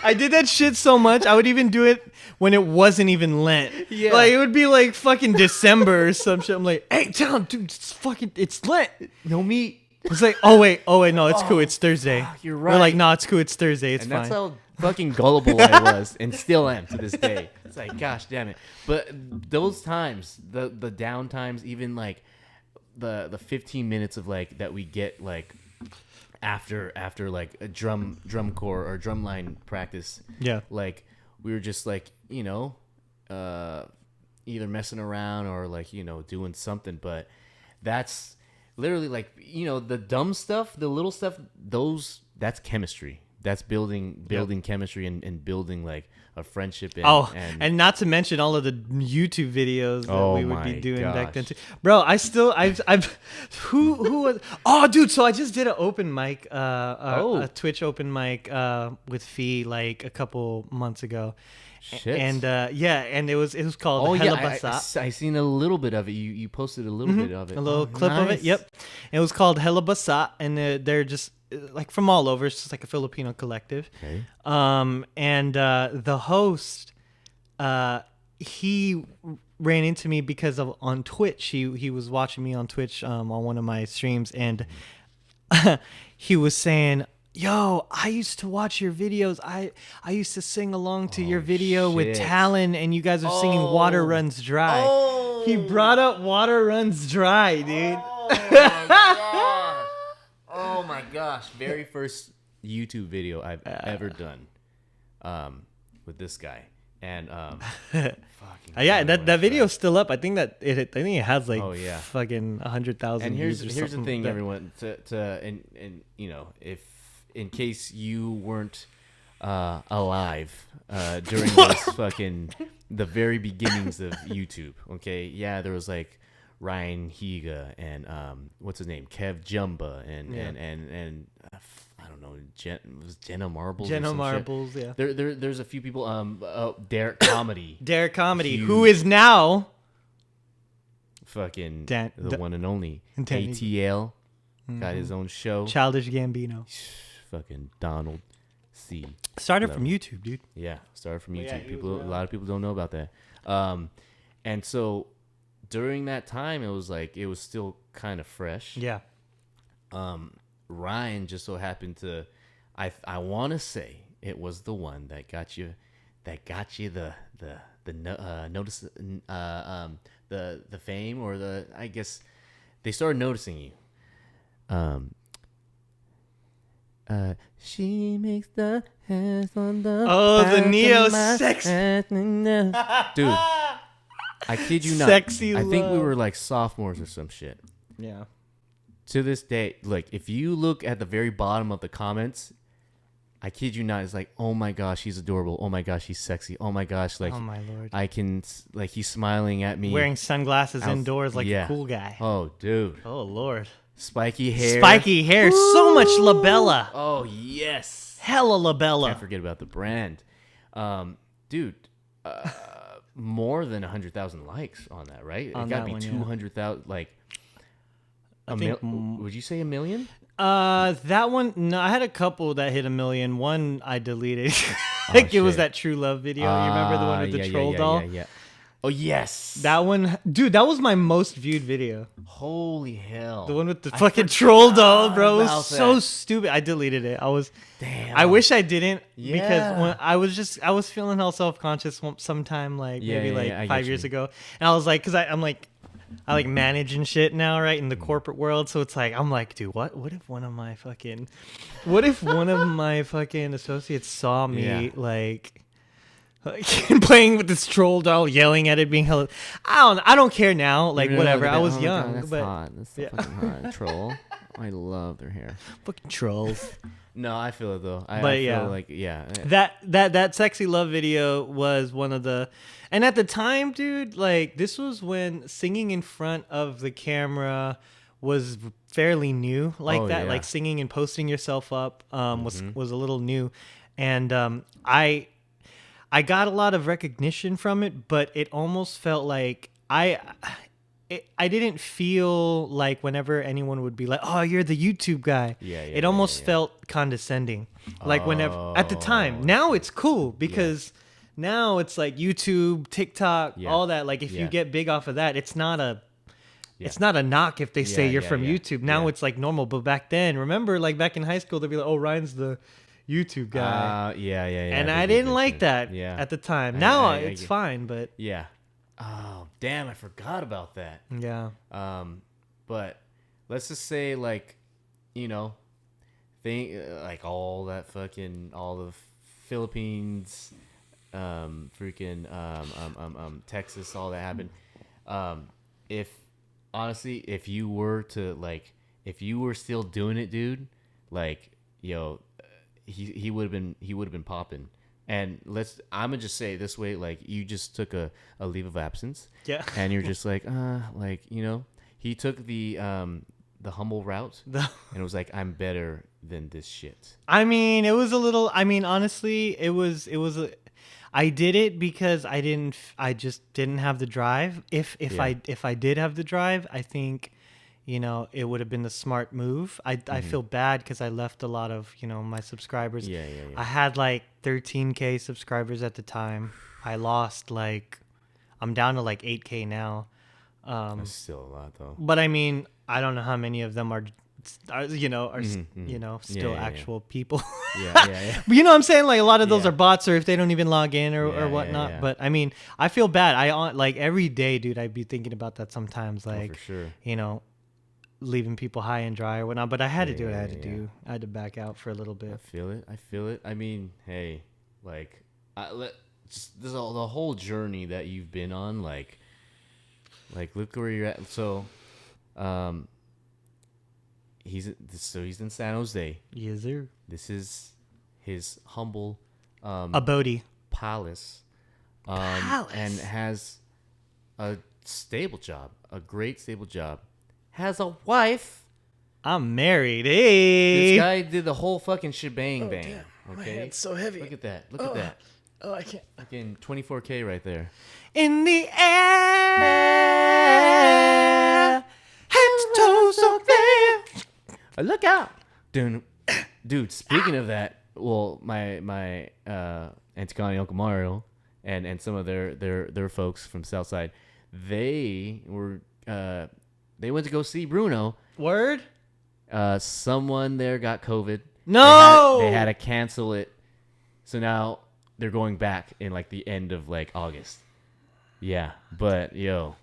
I did that shit so much. I would even do it when it wasn't even Lent. Yeah. Like, it would be like fucking December or some shit. I'm like, hey, tell him, dude, it's Lent. no meat. It's like, oh wait, no, it's cool. It's Thursday. you're We're like, right. no, it's cool. It's Thursday. It's And fine. that's how fucking gullible I was and still am to this day. It's like, gosh damn it. But those times, the down times, even like the 15 minutes of like that we get like after like a drum corps or drumline practice. Yeah. Like we were just like, either messing around or like, doing something, but that's literally like, the dumb stuff, the little stuff, that's chemistry. That's building chemistry and building like a friendship. And not to mention all of the YouTube videos that we would be my doing back then gosh. too. Bro, I've who was, oh dude, so I just did an open mic, a Twitch open mic with Fee like a couple months ago. Shit. And and it was called Hella Basat. I seen a little bit of it. You posted a little bit of it. A little Oh, clip of it. nice. Yep. It was called Hella Basat, and they're just like from all over. It's just like a Filipino collective. Okay. And the host, he ran into me because of on Twitch. He was watching me on Twitch on one of my streams, and he was saying, yo, I used to watch your videos. I used to sing along to your video with shit. Talon, and you guys are singing Water Runs Dry. He brought up Water Runs Dry, dude. Oh my gosh. Very first YouTube video I've ever done with this guy. And fucking Yeah, Water that Runs video's still up. I think it has like Oh, yeah. fucking 100,000 And views or here's the something thing, like that. everyone. And if in case you weren't alive during this fucking the very beginnings of YouTube, okay, yeah, there was like Ryan Higa and what's his name, Kev Jumba and I don't know, was Jenna Marbles. or Jenna some shit. Marbles, yeah. There's a few people. Derek Comedy. Derek Comedy, Huge. who is now Fucking Dan- the Da- one and only Dan- ATL got his own show. Childish Gambino. Fucking Donald C. Started Love from it. YouTube, dude. Yeah, started from YouTube. yeah, he People, was a lot of people don't know about that. And so during that time, it was still kind of fresh. Yeah. Ryan just so happened to, I want to say it was the one that got you the notice, the fame, or I guess they started noticing you. She makes the hands on the Oh, the back of Neo my sex- head. Dude, I kid you not. Sexy I think we love. were like sophomores or some shit. Yeah. To this day, like if you look at the very bottom of the comments, I kid you not, it's like, oh my gosh, he's adorable. Oh my gosh, he's sexy. Oh my gosh, like Oh my lord. I can, like he's smiling at me. Wearing sunglasses Out- indoors like yeah. a cool guy. Oh, dude, Oh lord. spiky hair. Spiky hair, so much labella. Oh yes. Hella labella. Can't forget about the brand, dude. More than 100,000 likes on that, right? On it got that to one, be yeah. 200,000. Like, think would you say 1 million? That one, no, I had a couple that hit 1 million. One I deleted. Like it was shit. that True Love video. You remember the one with the troll doll? Yeah. Oh yes. That one, dude, that was my most viewed video. Holy hell. The one with the fucking troll doll, bro. It about was so that. stupid. I deleted it. Damn. I wish I didn't because Yeah. when I was feeling all self-conscious sometime like maybe like I get 5 years you. ago. And I was like, cause I'm like, I like manage and shit now, right? In the corporate world. So it's like, I'm like, dude, what if one of my fucking associates saw me Yeah. like playing with this troll doll, yelling at it, being hella, I don't care now. Like You're whatever. like, I was oh my young, God, that's but hot. That's so yeah. fucking hot. Troll. I love their hair. fucking trolls. No, I feel it though. I But feel yeah. like yeah. That sexy love video was one of the, and at the time, dude, like this was when singing in front of the camera was fairly new, like Oh, that, yeah. like singing and posting yourself up was a little new, and I I got a lot of recognition from it, but it almost felt like I didn't feel like whenever anyone would be like, "Oh, you're the YouTube guy." Yeah, yeah, It yeah, almost yeah. felt condescending. Like whenever at the time. Oh, Now it's cool because now it's like YouTube, TikTok, Yeah. all that. Like if you Yeah. get big off of that, it's not a Yeah. it's not a knock if they say Yeah, you're yeah, from yeah. YouTube. Now Yeah. it's like normal, but back then, remember like back in high school they'd be like, "Oh, Ryan's the YouTube guy." Yeah, yeah, yeah. And think I you didn't like mentioned that it. Yeah. at the time. I- Now I it's get- fine, but Yeah. Oh, damn! I forgot about that. yeah. But let's just say, like, like all the Philippines, freaking, Texas, all that happened. If honestly, if you were still doing it, dude, like, he would have been popping. And I'm gonna just say it this way, like, you just took a leave of absence. Yeah. And you're just like, he took the humble route and it was like, I'm better than this shit. I mean, it was a little. I mean, honestly, it was. I did it because I just didn't have the drive. If I did have the drive, I think, it would have been the smart move. I feel bad because I left a lot of my subscribers. Yeah. I had like 13K subscribers at the time. I lost I'm down to like 8K now. That's still a lot though. But I mean, I don't know how many of them are still Yeah. actual people. Yeah. But you know what I'm saying? Like a lot of those Yeah. are bots or if they don't even log in or Yeah, whatnot. yeah. But I mean, I feel bad. Like every day, dude, I'd be thinking about that sometimes. Oh, Like, for sure. leaving people high and dry or whatnot. But I had to do what I had to Yeah. do. I had to back out for a little I bit. feel it. I mean, hey, like, just the whole journey that you've been on, like look where you're at. So, he's in San Jose. Yes, sir. This is his humble A Bodie. palace, and has a stable job, a great stable job. Has a wife. I'm married. Hey. This guy did the whole fucking shebang bang. damn. My Okay, hand's so heavy. Look at that. Look at that. Oh, I can't. Fucking 24K right there. In the air. Head to toe so clear. Look out, dude. Speaking of that, well, my Auntie Connie, Uncle Mario, and some of their folks from Southside, they went to go see Bruno. Word? Someone there got COVID. No. They had to cancel it, so now they're going back in like the end of like August. Yeah, but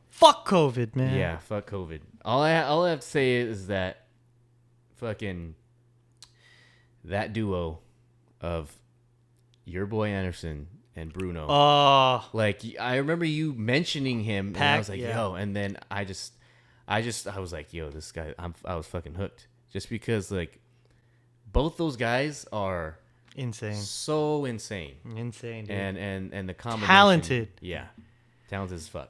Fuck COVID, man. yeah, fuck COVID. All I have to say is that fucking that duo of your boy Anderson and Bruno. Oh. Like, I remember you mentioning him, and I was like, yeah. yo, and then I was like, yo, this guy, I was fucking hooked, just because like both those guys are Insane. so insane, Insane, dude. and the combination, Talented. yeah, talented as fuck.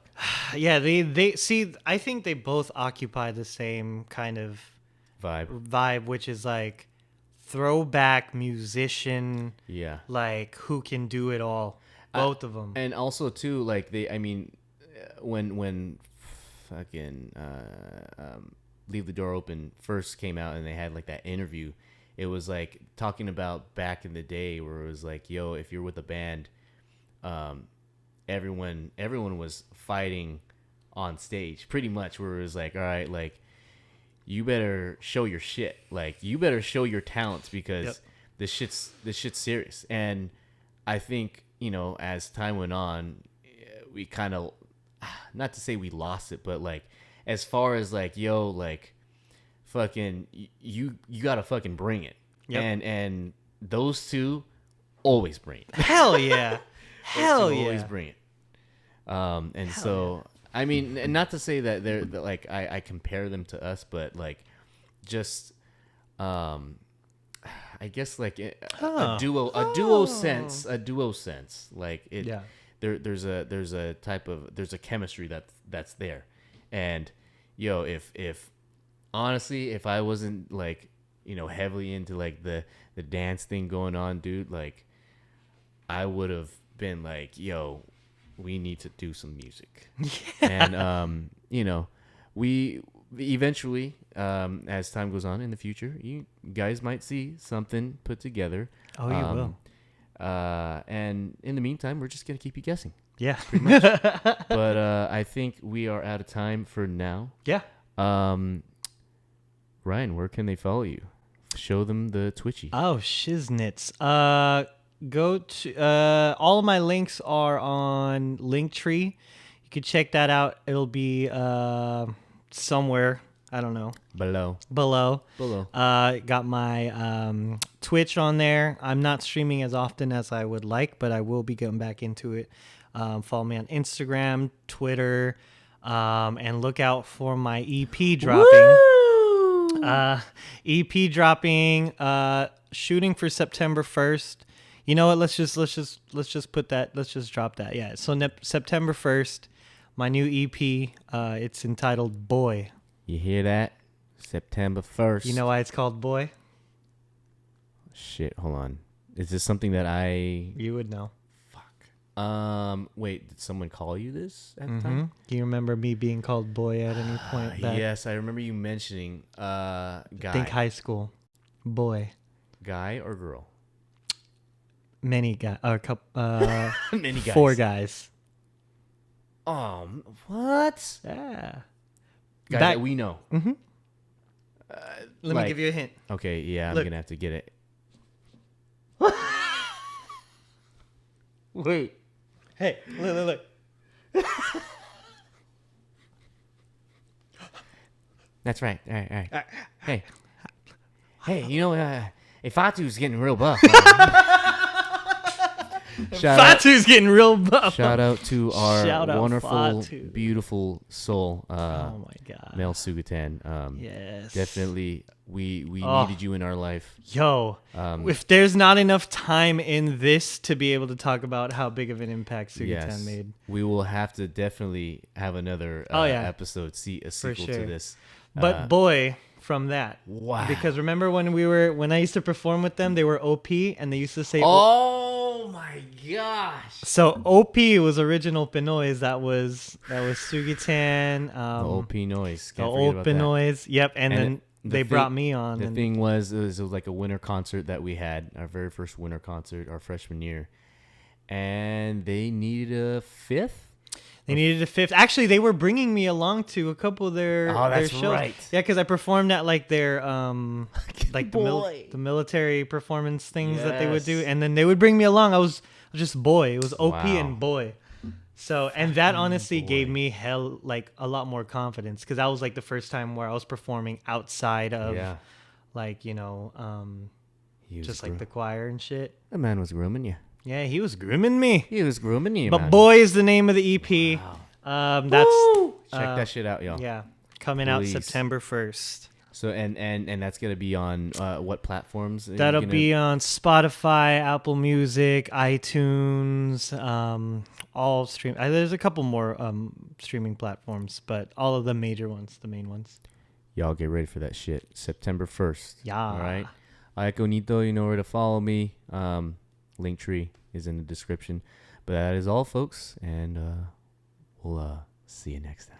Yeah, they see. I think they both occupy the same kind of vibe, which is like throwback musician, Yeah, like who can do it all. Both of them. and also too, like when fucking Leave the Door Open first came out and they had like that interview, it was like talking about back in the day where it was like, yo, if you're with a band, everyone was fighting on stage pretty much, where it was like, all right, like, you better show your shit, like you better show your talents, because Yep. this shit's serious. And I think, as time went on, we kind of, not to say we lost it, but like, as far as like, yo, like, fucking, you gotta fucking bring it. Yep. And those two always bring it. Hell yeah. Hell yeah. Always bring it. And so, I mean, and not to say that that like I compare them to us, but like, just, I guess like a duo sense, like it. Yeah. There's a chemistry that's there, and if honestly, if I wasn't like heavily into like the dance thing going on, dude, like I would have been like, yo, we need to do some music. And, we eventually, as time goes on in the future, you guys might see something put together. Oh, you will. And in the meantime, we're just going to keep you guessing. Yeah. Pretty much. But I think we are out of time for now. Yeah. Ryan, where can they follow you? Show them the Twitchy. Oh, shiznits. Go to all of my links are on Linktree. You can check that out. It'll be somewhere. I don't know. Below. Got my Twitch on there. I'm not streaming as often as I would like, but I will be getting back into it. Follow me on Instagram, Twitter, and look out for my EP dropping. EP dropping. Shooting for September 1st. You know what? Let's just put that. Let's just drop that. Yeah. So September 1st, my new EP. It's entitled Boy. You hear that? September 1st. You know why it's called Boy? Shit, hold on. Is this something that You would know. Wait, did someone call you this at the time? Do you remember me being called Boy at any point? Yes, I remember you mentioning guy. Think high school. Boy. Guy or girl? Many guys. A couple. Many guys. 4 guys. What? Yeah. Guy that we know. Mm-hmm. Let me give you a hint. Okay, yeah, I'm Look. gonna have to get it. Wait. Hey, look. That's right. All right. Hey, Ifatu's getting real buff. Fatu's getting real buff. Shout out to our Shout out wonderful, Fatu. beautiful soul, Oh my god. Mel Sugatan. Yes. Definitely, we needed you in our life. Yo, if there's not enough time in this to be able to talk about how big of an impact Sugatan made. We will have to definitely have another episode, see a sequel sure. to this. But Boy, from that. Wow. Because remember when I used to perform with them, they were OP and they used to say oh my gosh. So OP was original Pinoys. That was Sugatan. The OP noise. The Can't forget old about that. Pinoys. Yep. And then they brought me on. The thing was, it was like a winter concert that we had, our very first winter concert, our freshman year. And they needed a 5th? They needed a 5th. Actually, they were bringing me along to a couple of their that's shows. right. Yeah, because I performed at like their like the military performance things that they would do, Yes. and then they would bring me along. I was just Boy. It was OP Wow. and Boy. So and that honestly gave me a lot more confidence because that was like the first time where I was performing outside of like He was just like the choir and shit. The man was grooming you. Yeah, he was grooming me. He was grooming you, But man. Boy is the name of the EP. Wow. That's Check that shit out, y'all. yeah, coming Please. out September 1st. So and that's gonna be on what platforms? That'll be on Spotify, Apple Music, iTunes, all stream. There's a couple more streaming platforms, but all of the major ones, the main ones. Y'all get ready for that shit. September 1st. Yeah. All right. Ay Conito, you know where to follow me. Linktree is in the description. But that is all, folks, and we'll see you next time.